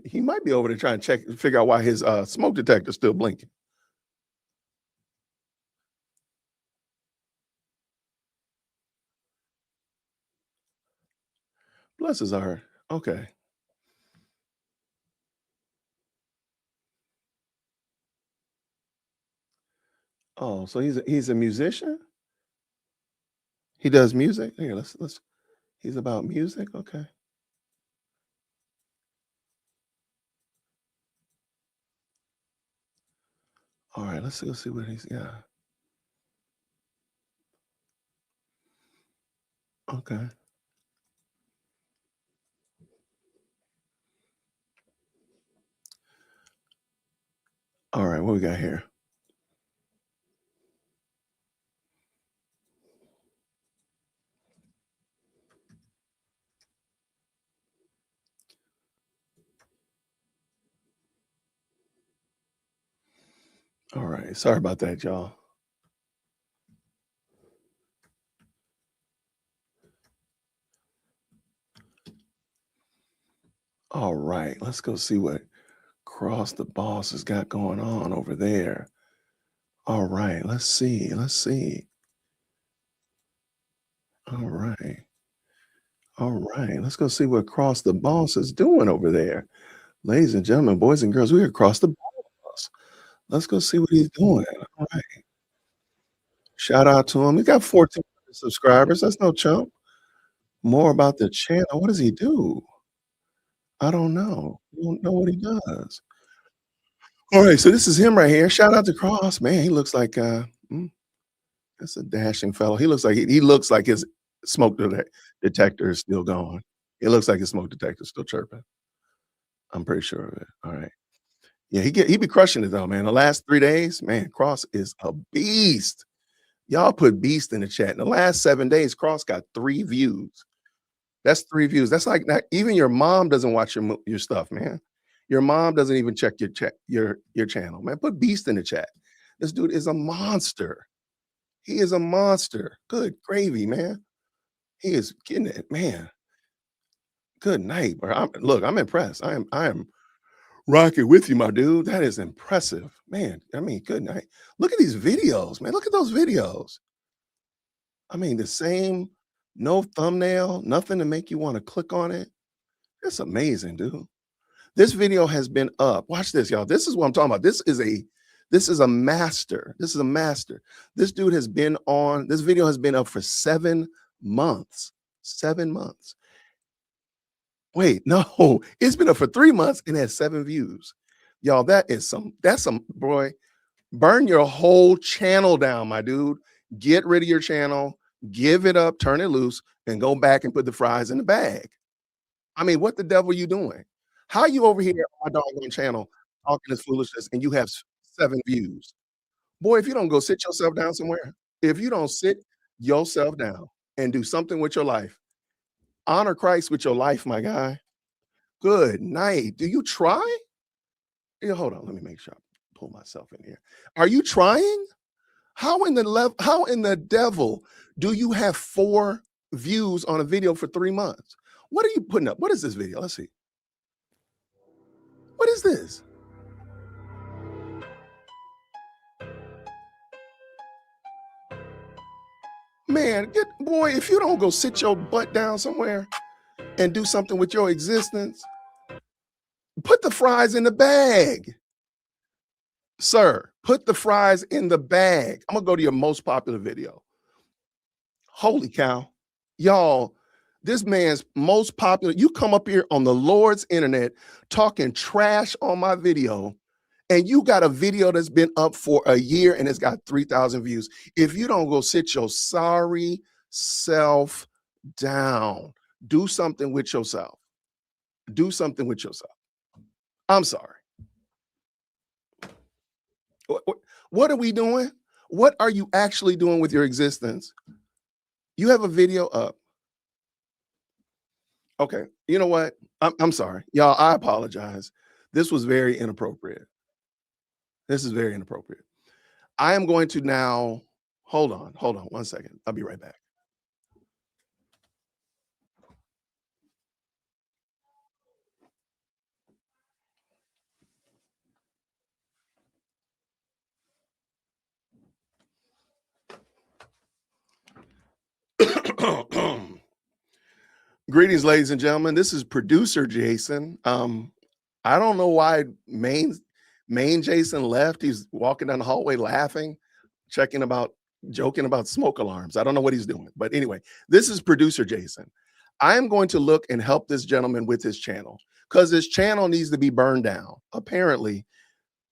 He might be over there trying to figure out why his smoke detector's still blinking. Bless his heart. Okay. Oh, so he's a musician? He does music? Here, let's he's about music? Okay. All right, let's see what he's got. Okay. All right, what we got here? All right. Sorry about that, y'all. All right, let's go see what Cross the Boss has got going on over there. All right, let's see. Let's see. All right. All right. Let's go see what Cross the Boss is doing over there. Ladies and gentlemen, boys and girls, we are Cross the Boss. Let's go see what he's doing. All right. Shout out to him. He got 1,400 subscribers. That's no chump. More about the channel. What does he do? I don't know. You don't know what he does. All right, so this is him right here. Shout out to Cross. Man, he looks like that's a dashing fellow. He looks like his smoke detector is still going. It looks like his smoke detector is still chirping. I'm pretty sure of it. All right. Yeah, he be crushing it though, man. The last 3 days, man, Cross is a beast. Y'all put beast in the chat. In the last 7 days, Cross got 3 views. That's 3 views. That's like not even your mom doesn't watch your stuff, man. Your mom doesn't even check your channel, man. Put beast in the chat. This dude is a monster. He is a monster. Good gravy, man. He is getting it, man. Good night, bro. Look, I'm impressed. I am rocking with you, my dude. That is impressive, man. I mean, good night. Look at these videos, man. Look at those videos. I mean, the same, no thumbnail, nothing to make you want to click on it. That's amazing, dude. This video has been up. Watch this, y'all. This is what I'm talking about. This is a master. This is a master. This dude has been on. This video has been up for 7 months. 7 months. Wait, no, it's been up for 3 months and has 7 views. Y'all, that's some boy. Burn your whole channel down, my dude. Get rid of your channel, give it up, turn it loose, and go back and put the fries in the bag. I mean, what the devil are you doing? How you over here on my doggone channel talking this foolishness and you have 7 views? Boy, if you don't go sit yourself down somewhere, if you don't sit yourself down and do something with your life, honor Christ with your life, my guy. Good night. Do you try? Yeah, hold on. Let me make sure I pull myself in here. Are you trying? How in the devil do you have 4 views on a video for 3 months? What are you putting up? What is this video? Let's see. What is this? Man, boy, if you don't go sit your butt down somewhere and do something with your existence, put the fries in the bag. Sir, put the fries in the bag. I'm gonna go to your most popular video. Holy cow. Y'all, this man's most popular. You come up here on the Lord's internet talking trash on my video, and you got a video that's been up for a year and it's got 3,000 views. If you don't go sit your sorry self down, do something with yourself. Do something with yourself. I'm sorry. What are we doing? What are you actually doing with your existence? You have a video up. Okay, you know what? I'm sorry. Y'all, I apologize. This was very inappropriate. This is very inappropriate. I am going to now, hold on 1 second. I'll be right back. Greetings, ladies and gentlemen. This is producer Jason. I don't know why main Jason left. He's walking down the hallway laughing, joking about smoke alarms. I don't know what he's doing. But anyway, this is producer Jason. I am going to look and help this gentleman with his channel because his channel needs to be burned down. Apparently,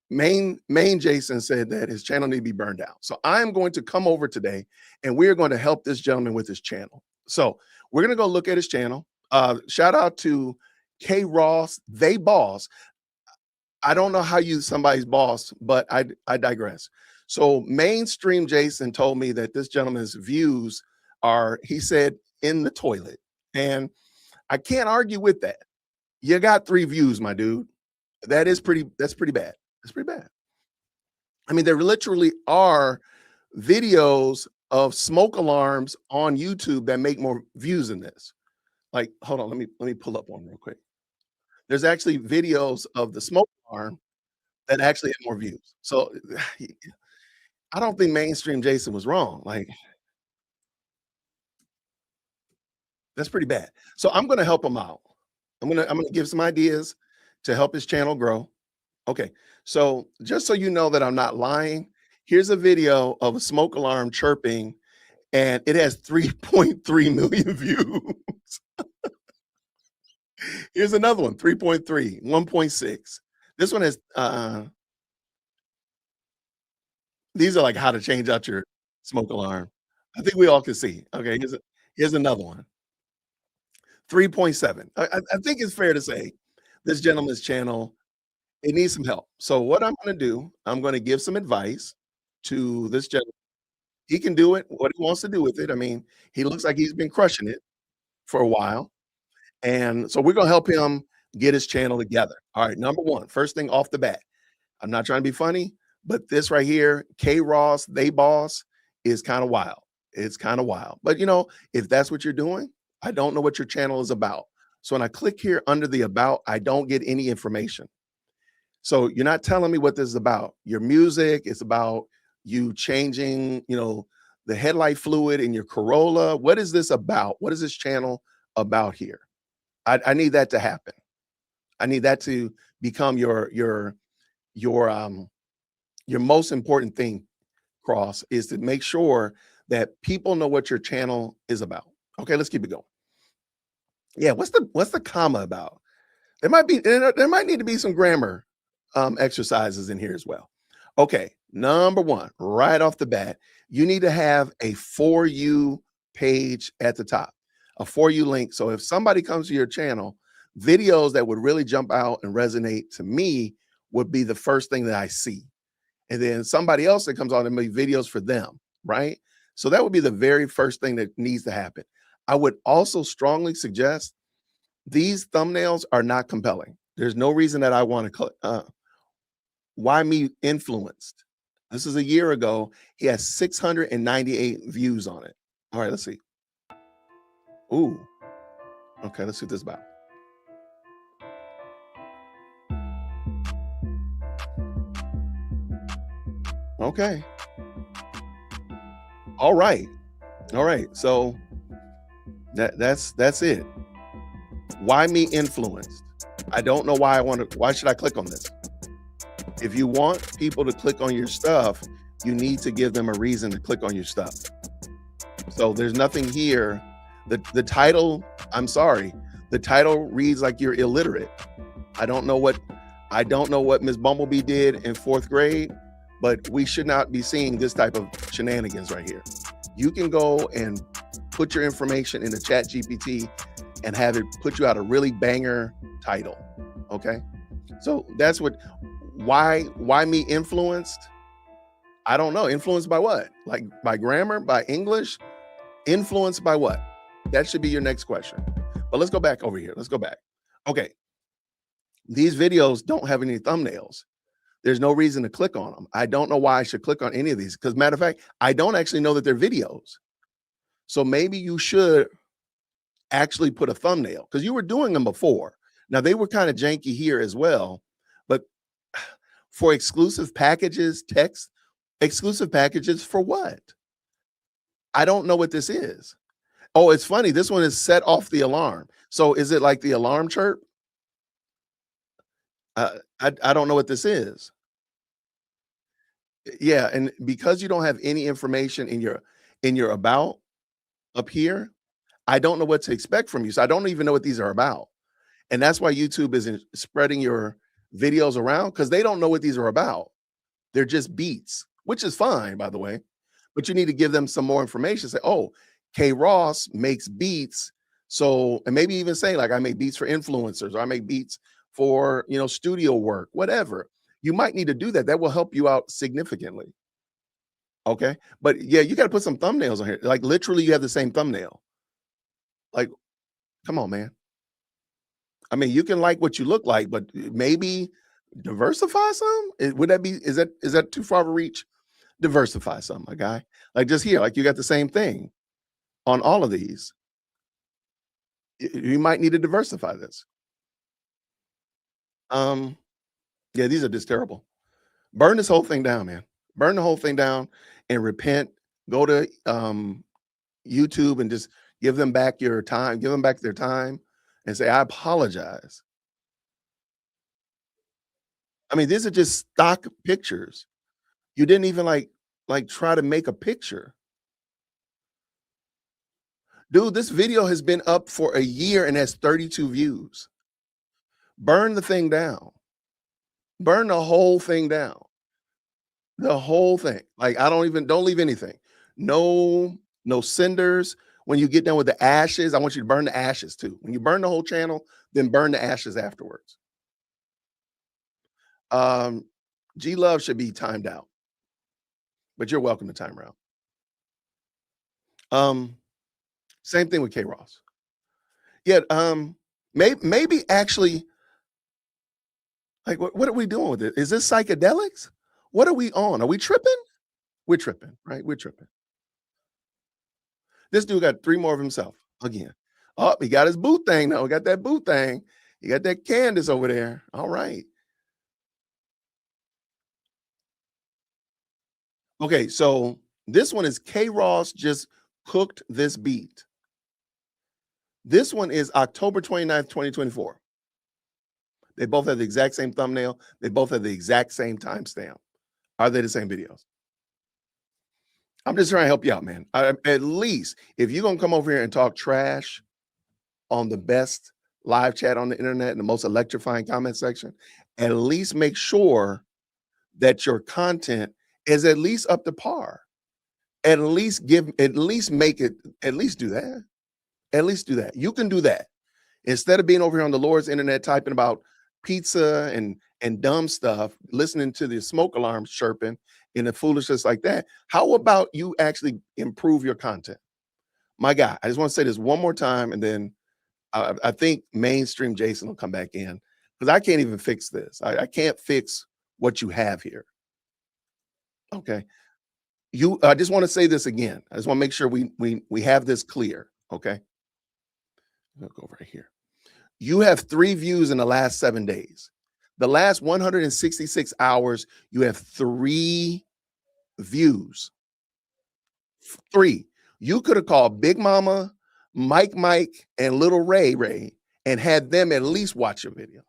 main Jason said that his channel need to be burned down. So I'm going to come over today and we're going to help this gentleman with his channel. So we're going to go look at his channel. Shout out to K Ross, they boss. I don't know how you somebody's boss, but I digress. So mainstream Jason told me that this gentleman's views are, he said, in the toilet. And I can't argue with that. You got 3 views, my dude. That's pretty bad. That's pretty bad. I mean, there literally are videos of smoke alarms on YouTube that make more views than this. Like, hold on, let me pull up one real quick. There's actually videos of the smoke alarm that actually have more views. So I don't think mainstream Jason was wrong. Like, that's pretty bad. So I'm gonna help him out. I'm gonna give some ideas to help his channel grow. Okay, so just so you know that I'm not lying, here's a video of a smoke alarm chirping, and it has 3.3 million views. Here's another one, 3.3, 1.6. This one has these are like how to change out your smoke alarm. I think we all can see. Okay, here's another one. 3.7. I think it's fair to say this gentleman's channel, it needs some help. So what I'm going to do, I'm going to give some advice to this gentleman. He can do it, what he wants to do with it. I mean, he looks like he's been crushing it for a while. And so we're going to help him get his channel together. All right, number one, first thing off the bat, I'm not trying to be funny, but this right here, K Ross, they boss, is kind of wild. It's kind of wild. But you know, if that's what you're doing, I don't know what your channel is about. So when I click here under the about, I don't get any information. So you're not telling me what this is about. Your music, it's about you changing, you know, the headlight fluid in your Corolla. What is this about? What is this channel about here? I need that to happen. I need that to become your most important thing, Cross, is to make sure that people know what your channel is about. Okay, let's keep it going. Yeah, what's the comma about? There might need to be some grammar exercises in here as well. Okay, Number one, right off the bat, you need to have a For You page at the top, a For You link. So if somebody comes to your channel, videos that would really jump out and resonate to me would be the first thing that I see. And then somebody else that comes on and make videos for them, right? So that would be the very first thing that needs to happen. I would also strongly suggest these thumbnails are not compelling. There's no reason that I want to click. Why me influenced? This is a year ago. He has 698 views on it. All right, let's see. Ooh, okay, let's see what this is about. Okay. All right. All right. So that's it. Why me influenced? I don't know why why should I click on this? If you want people to click on your stuff, you need to give them a reason to click on your stuff. So there's nothing here. The title, I'm sorry, the title reads like you're illiterate. I don't know what Miss Bumblebee did in 4th grade, but we should not be seeing this type of shenanigans right here. You can go and put your information in the chat GPT and have it put you out a really banger title. Okay. So that's why me influenced? I don't know. Influenced by what? Like by grammar, by English? Influenced by what? That should be your next question. But let's go back over here. Let's go back. Okay. These videos don't have any thumbnails. There's no reason to click on them. I don't know why I should click on any of these because, matter of fact, I don't actually know that they're videos. So maybe you should actually put a thumbnail because you were doing them before. Now, they were kind of janky here as well, but for exclusive packages, exclusive packages for what? I don't know what this is. Oh, it's funny. This one is set off the alarm. So is it like the alarm chirp? I don't know what this is. Yeah, and because you don't have any information in your about up here, I don't know what to expect from you. So I don't even know what these are about. And that's why YouTube isn't spreading your videos around because they don't know what these are about. They're just beats, which is fine, by the way. But you need to give them some more information. Say, oh, K Ross makes beats. So, and maybe even say, like, I make beats for influencers, or I make beats for studio work, whatever. You might need to do that. That will help you out significantly. Okay. But yeah, you got to put some thumbnails on here. Like literally, you have the same thumbnail. Like, come on, man. I mean, you can like what you look like, but maybe diversify some. Would that be? Is that too far of a reach? Diversify some, my guy. Like just here, like you got the same thing on all of these. You might need to diversify this. Yeah, these are just terrible. Burn this whole thing down, man. Burn the whole thing down and repent. Go to YouTube and just give them back your time, give them back their time and say, I apologize. I mean, these are just stock pictures. You didn't even like try to make a picture. Dude, this video has been up for a year and has 32 views. Burn the thing down. Burn the whole thing down. The whole thing. Like don't leave anything. No cinders. When you get done with the ashes, I want you to burn the ashes too. When you burn the whole channel, then burn the ashes afterwards. G Love should be timed out, but you're welcome to time out. Same thing with K Ross. Yeah, maybe actually, like what are we doing with it? Is this psychedelics? What are we on? Are we tripping? We're tripping, right? We're tripping. This dude got 3 more of himself again. Oh, he got his boot thing now. He got that boot thing. He got that Candace over there. All right. Okay, so this one is K Ross just cooked this beat. This one is October 29th, 2024. They both have the exact same thumbnail. They both have the exact same timestamp. Are they the same videos? I'm just trying to help you out, man. At least if you're gonna come over here and talk trash on the best live chat on the internet and the most electrifying comment section, at least make sure that your content is at least up to par. At least make it, at least do that. At least do that. You can do that. Instead of being over here on the Lord's internet typing about pizza and dumb stuff, listening to the smoke alarms chirping and the foolishness like that, how about you actually improve your content? My guy, I just want to say this one more time, and then I think mainstream Jason will come back in because I can't even fix this. I can't fix what you have here. Okay. I just want to say this again. I just want to make sure we have this clear. Okay. I'll go right here. You have 3 views in the last 7 days. The last 166 hours, you have 3 views. 3. You could have called Big Mama, Mike, and Little Ray, and had them at least watch your video.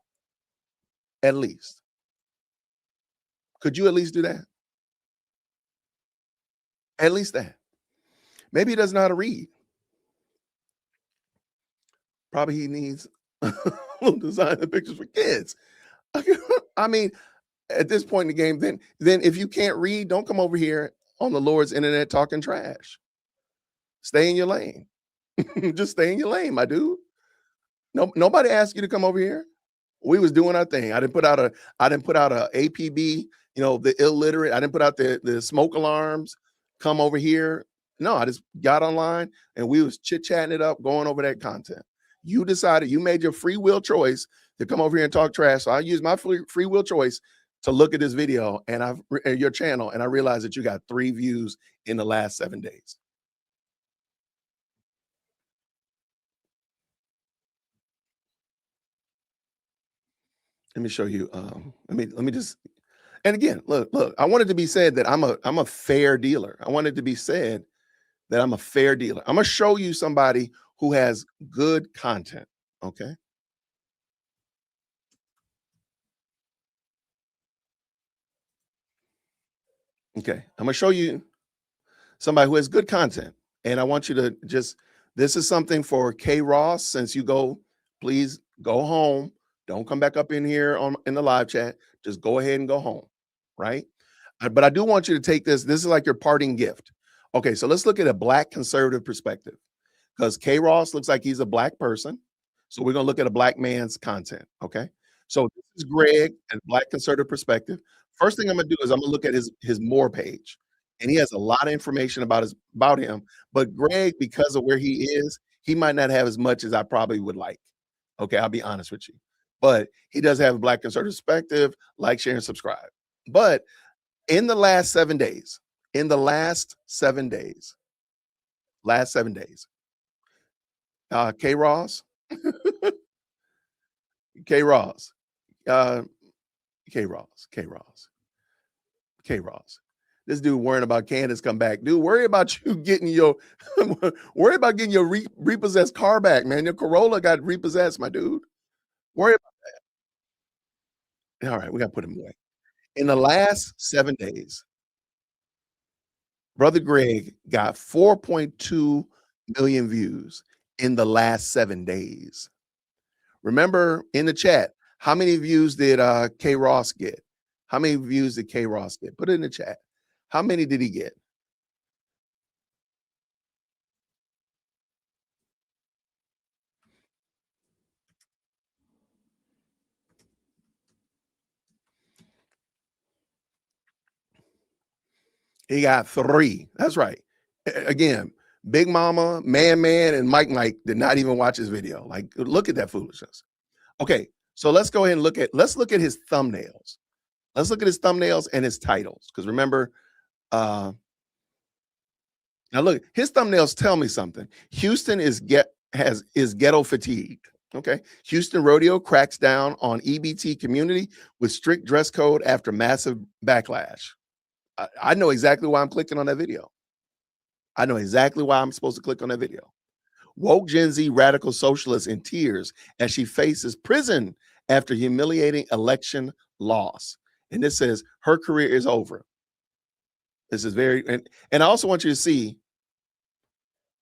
At least. Could you at least do that? At least that. Maybe he doesn't know how to read. Probably he needs design the pictures for kids. I mean, at this point in the game, then if you can't read, don't come over here on the Lord's internet talking trash. Stay in your lane. Just stay in your lane, my dude. No, nobody asked you to come over here. We was doing our thing. I didn't put out a APB, the illiterate. I didn't put out the smoke alarms. Come over here. No, I just got online and we was chit-chatting it up, going over that content. You decided, you made your free will choice to come over here and talk trash. So I used my free will choice to look at this video and your channel, and I realized that you got 3 views in the last 7 days. Let me show you. Let me just, and again, look, I want it to be said that I'm a fair dealer. I want it to be said that I'm a fair dealer. I'm gonna show you somebody who has good content. Okay. Okay. I'm gonna show you somebody who has good content. And I want you to just, this is something for K Ross. Since you go, please go home. Don't come back up in here in the live chat. Just go ahead and go home. Right. But I do want you to take this. This is like your parting gift. Okay. So let's look at a black conservative perspective, because K Ross looks like he's a black person. So we're going to look at a black man's content. Okay. So this is Greg and black conservative perspective. First thing I'm going to do is I'm going to look at his more page, and he has a lot of information about him. But Greg, because of where he is, he might not have as much as I probably would like. Okay. I'll be honest with you, but he does have a black conservative perspective. Like, share, and subscribe. But in the last 7 days, last 7 days, K Ross, K Ross, uh, K Ross, K Ross, K Ross. This dude worrying about Candace come back. Dude, worry about you getting your worry about getting your repossessed car back, man. Your Corolla got repossessed, my dude. Worry about, all right, we gotta put him away. In the last 7 days, Brother Greg got 4.2 million views in the last 7 days. Remember in the chat, how many views did K Ross get? How many views did K Ross get? Put it in the chat. How many did he get? He got 3. That's right. Again, Big Mama, Man, and Mike did not even watch his video. Like, look at that foolishness. Okay, so let's go ahead and look at his thumbnails. Let's look at his thumbnails and his titles. Because remember, now look, his thumbnails tell me something. Houston is ghetto fatigued. Okay. Houston rodeo cracks down on EBT community with strict dress code after massive backlash. I know exactly why I'm clicking on that video. I know exactly why I'm supposed to click on that video. Woke Gen Z radical socialist in tears as she faces prison after humiliating election loss. And this says her career is over. This is very, and I also want you to see,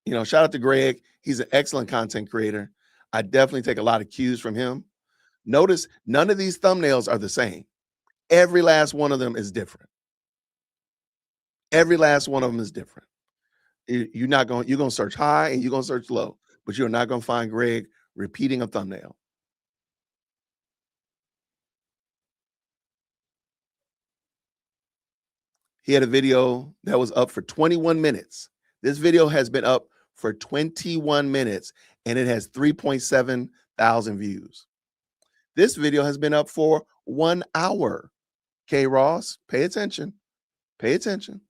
shout out to Greg. He's an excellent content creator. I definitely take a lot of cues from him. Notice none of these thumbnails are the same. Every last one of them is different. Every last one of them is different. You're gonna search high and you're gonna search low, but you're not gonna find Greg repeating a thumbnail. He had a video that was up for 21 minutes. This video has been up for 21 minutes and it has 3.7 thousand views. This video has been up for 1 hour. K Ross, pay attention. Pay attention.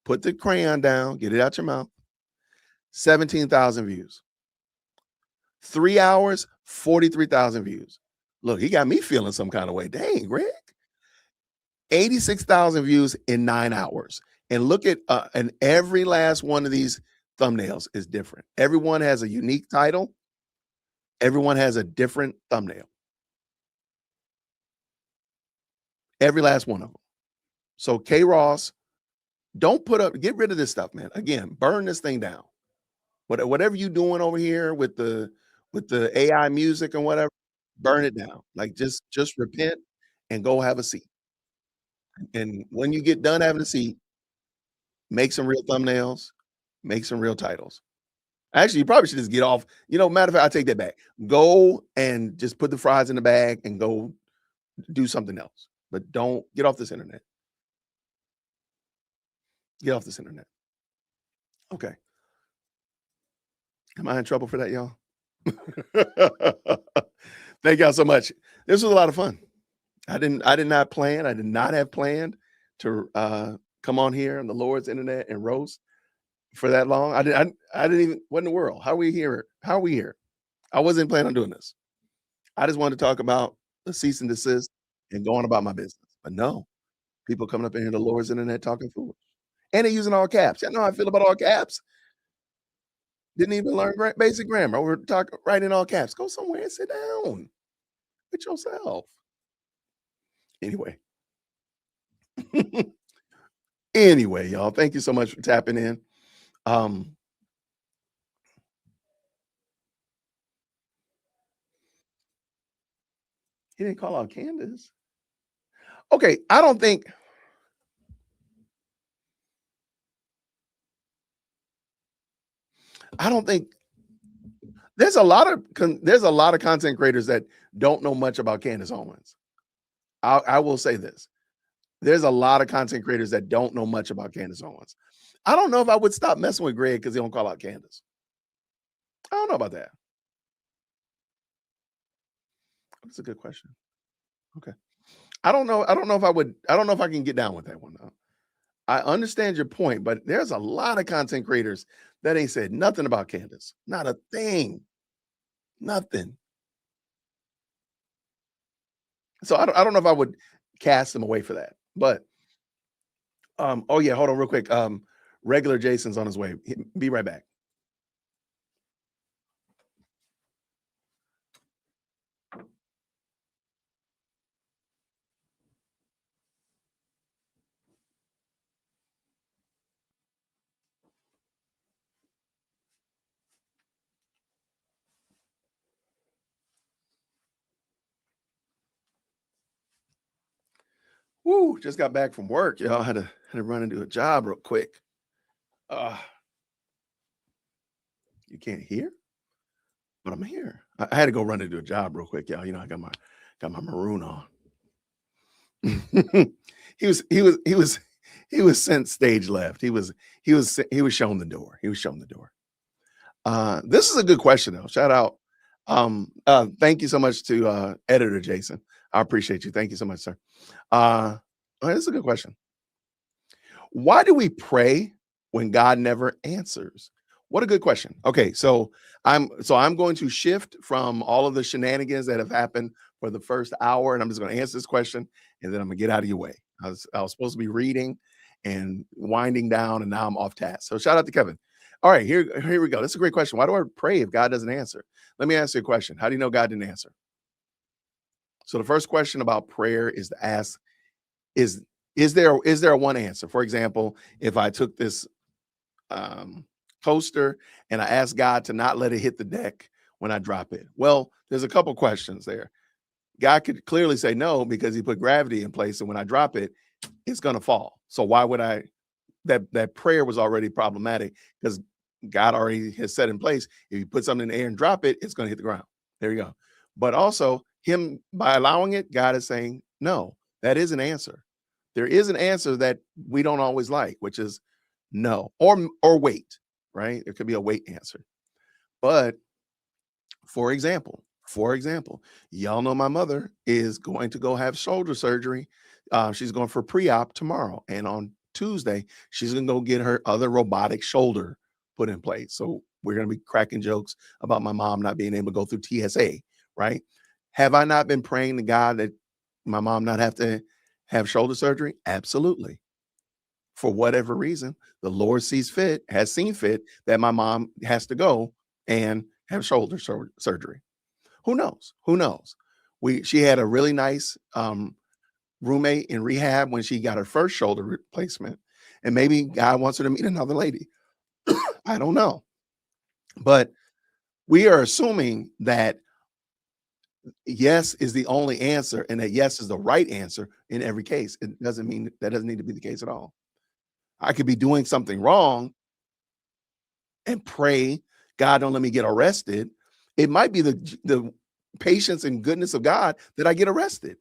Put the crayon down, get it out your mouth. 17,000 views. 3 hours, 43,000 views. Look, he got me feeling some kind of way. Dang, Greg. 86,000 views in 9 hours. And look at and every last one of these thumbnails is different. Everyone has a unique title. Everyone has a different thumbnail. Every last one of them. So K Ross, don't put up, get rid of this stuff, man. Again, burn this thing down. Whatever you doing over here with the AI music and whatever, burn it down. Like just repent and go have a seat. And when you get done having a seat, make some real thumbnails, make some real titles. Actually, you probably should just get off. You know, matter of fact, I take that back. Go and just put the fries in the bag and go do something else. But don't get off this internet. Get off this internet. Okay. Am I in trouble for that, y'all? Thank y'all so much. This was a lot of fun. I did not have planned to come on here on the Lord's internet and roast for that long. I didn't even, what in the world? How are we here? How are we here? I wasn't planning on doing this. I just wanted to talk about the cease and desist and going about my business. But no, people coming up in here, the Lord's internet talking foolish. And they're using all caps. Y'all know how I feel about all caps. Didn't even learn basic grammar. We're talking writing all caps. Go somewhere and sit down with yourself. Anyway. Anyway, y'all, thank you so much for tapping in. He didn't call out Candace. Okay, I don't think there's a lot of content creators that don't know much about Candace Owens. I will say this. There's a lot of content creators that don't know much about Candace Owens. I don't know if I would stop messing with Greg because he don't call out Candace. I don't know about that. That's a good question. Okay. I don't know if I would. I don't know if I can get down with that one though. I understand your point, but there's a lot of content creators that ain't said nothing about Candace. Not a thing. Nothing. So I don't know if I would cast them away for that. But oh yeah, hold on real quick. Regular Jason's on his way. Be right back. Woo, just got back from work, y'all. Had to run and do a job real quick. You can't hear? But I'm here. I had to go run and do a job real quick, y'all. You know, I got my maroon on. he was sent stage left. He was shown the door. He was shown the door. This is a good question though. Shout out. Thank you so much to editor Jason. I appreciate you. Thank you so much, sir. This is a good question. Why do we pray when God never answers? What a good question. Okay, so I'm going to shift from all of the shenanigans that have happened for the first hour, and I'm just going to answer this question, and then I'm gonna get out of your way. I was supposed to be reading and winding down, and now I'm off task. So shout out to Kevin. All right, here we go. This is a great question. Why do I pray if God doesn't answer? Let me ask you a question. How do you know God didn't answer? So the first question about prayer is to ask, is there a one answer? For example, if I took this coaster and I asked God to not let it hit the deck when I drop it. Well, there's a couple questions there. God could clearly say no because he put gravity in place, and when I drop it, it's going to fall. So why would I that prayer was already problematic because God already has set in place. If you put something in the air and drop it, it's going to hit the ground. There you go. But also, him by allowing it, God is saying, no, that is an answer. There is an answer that we don't always like, which is no, or wait, right? It could be a wait answer. But for example, y'all know my mother is going to go have shoulder surgery. She's going for pre-op tomorrow, and on Tuesday she's going to go get her other robotic shoulder put in place. So we're going to be cracking jokes about my mom not being able to go through TSA, right? Have I not been praying to God that my mom not have to have shoulder surgery? Absolutely. For whatever reason, the Lord has seen fit that my mom has to go and have shoulder surgery. Who knows? Who knows? She had a really nice roommate in rehab when she got her first shoulder replacement, and maybe God wants her to meet another lady. I don't know, but we are assuming that yes is the only answer, and that yes is the right answer in every case. It doesn't mean that doesn't need to be the case at all. I could be doing something wrong and pray, God, don't let me get arrested. It might be the patience and goodness of God that I get arrested.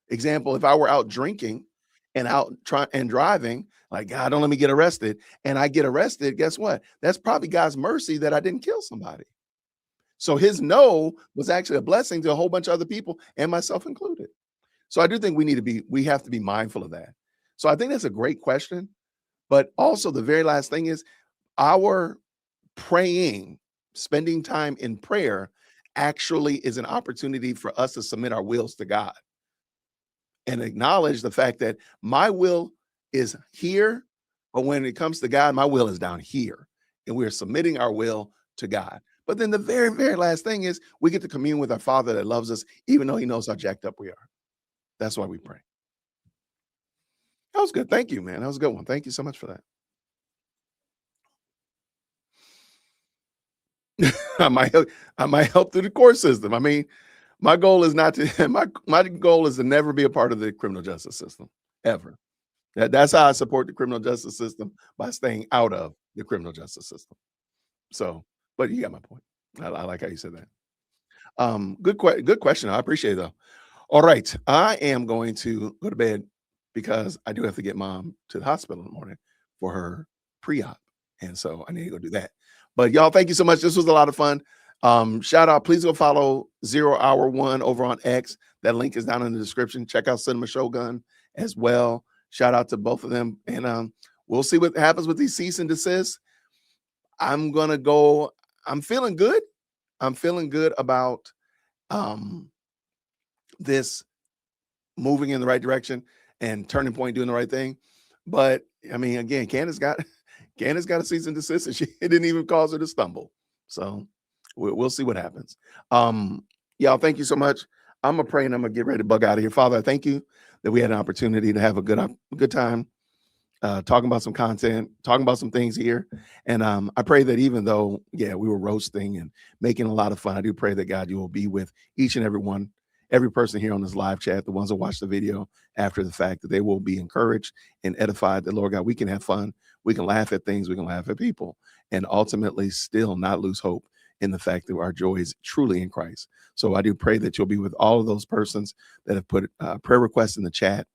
Example, if I were out drinking and out trying and driving, like, God, don't let me get arrested, and I get arrested, guess what? That's probably God's mercy that I didn't kill somebody. So his no was actually a blessing to a whole bunch of other people and myself included. So I do think we have to be mindful of that. So I think that's a great question. But also the very last thing is our praying, spending time in prayer actually is an opportunity for us to submit our wills to God and acknowledge the fact that my will is here, but when it comes to God, my will is down here. And we're submitting our will to God. But then the very, very last thing is we get to commune with our Father that loves us, even though he knows how jacked up we are. That's why we pray. That was good. Thank you, man. That was a good one. Thank you so much for that. I might help through the court system. I mean, my goal is not to my goal is to never be a part of the criminal justice system ever. That's how I support the criminal justice system, by staying out of the criminal justice system. So, but you got my point. I like how you said that. Good question. I appreciate it though. All right, I am going to go to bed because I do have to get mom to the hospital in the morning for her pre-op, and so I need to go do that. But y'all, thank you so much. This was a lot of fun. Shout out, please go follow 0 Hour 1 over on X. That link is down in the description. Check out Cinema Shogun as well. Shout out to both of them, and we'll see what happens with these cease and desist. I'm gonna go. I'm feeling good. I'm feeling good about this moving in the right direction and Turning Point doing the right thing. But I mean, again, Candace got a cease and desist, and it didn't even cause her to stumble. So we'll see what happens. Y'all, thank you so much. I'm gonna pray and I'm gonna get ready to bug out of here. Father, I thank you that we had an opportunity to have a good time talking about some content, talking about some things here. And I pray that even though, we were roasting and making a lot of fun, I do pray that God, you will be with each and every one, every person here on this live chat, the ones that watch the video after the fact, that they will be encouraged and edified, that Lord God, we can have fun, we can laugh at things, we can laugh at people, and ultimately still not lose hope in the fact that our joy is truly in Christ. So I do pray that you'll be with all of those persons that have put prayer requests in the chat.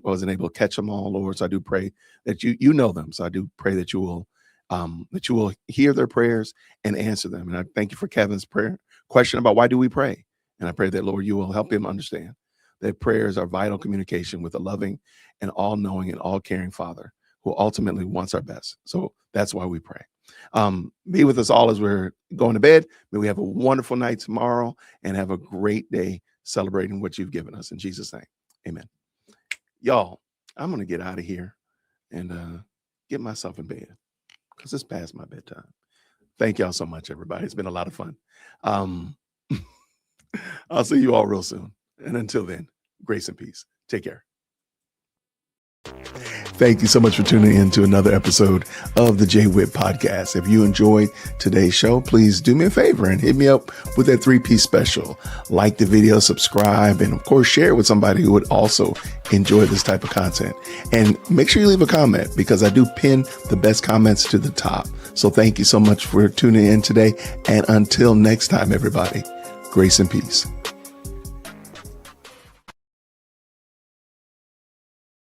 Wasn't able to catch them all, Lord. So I do pray that you know them. So I do pray that you will hear their prayers and answer them. And I thank you for Kevin's prayer question about why do we pray? And I pray that, Lord, you will help him understand that prayers are vital communication with a loving and all-knowing and all-caring Father who ultimately wants our best. So that's why we pray. Be with us all as we're going to bed. May we have a wonderful night tomorrow and have a great day celebrating what you've given us. In Jesus' name, amen. Y'all, I'm going to get out of here and get myself in bed because it's past my bedtime. Thank y'all so much, everybody. It's been a lot of fun. I'll see you all real soon. And until then, grace and peace. Take care. Thank you so much for tuning in to another episode of the J Whip Podcast. If you enjoyed today's show, please do me a favor and hit me up with that 3-piece special. Like the video, subscribe, and of course, share it with somebody who would also enjoy this type of content. And make sure you leave a comment because I do pin the best comments to the top. So thank you so much for tuning in today. And until next time, everybody, grace and peace.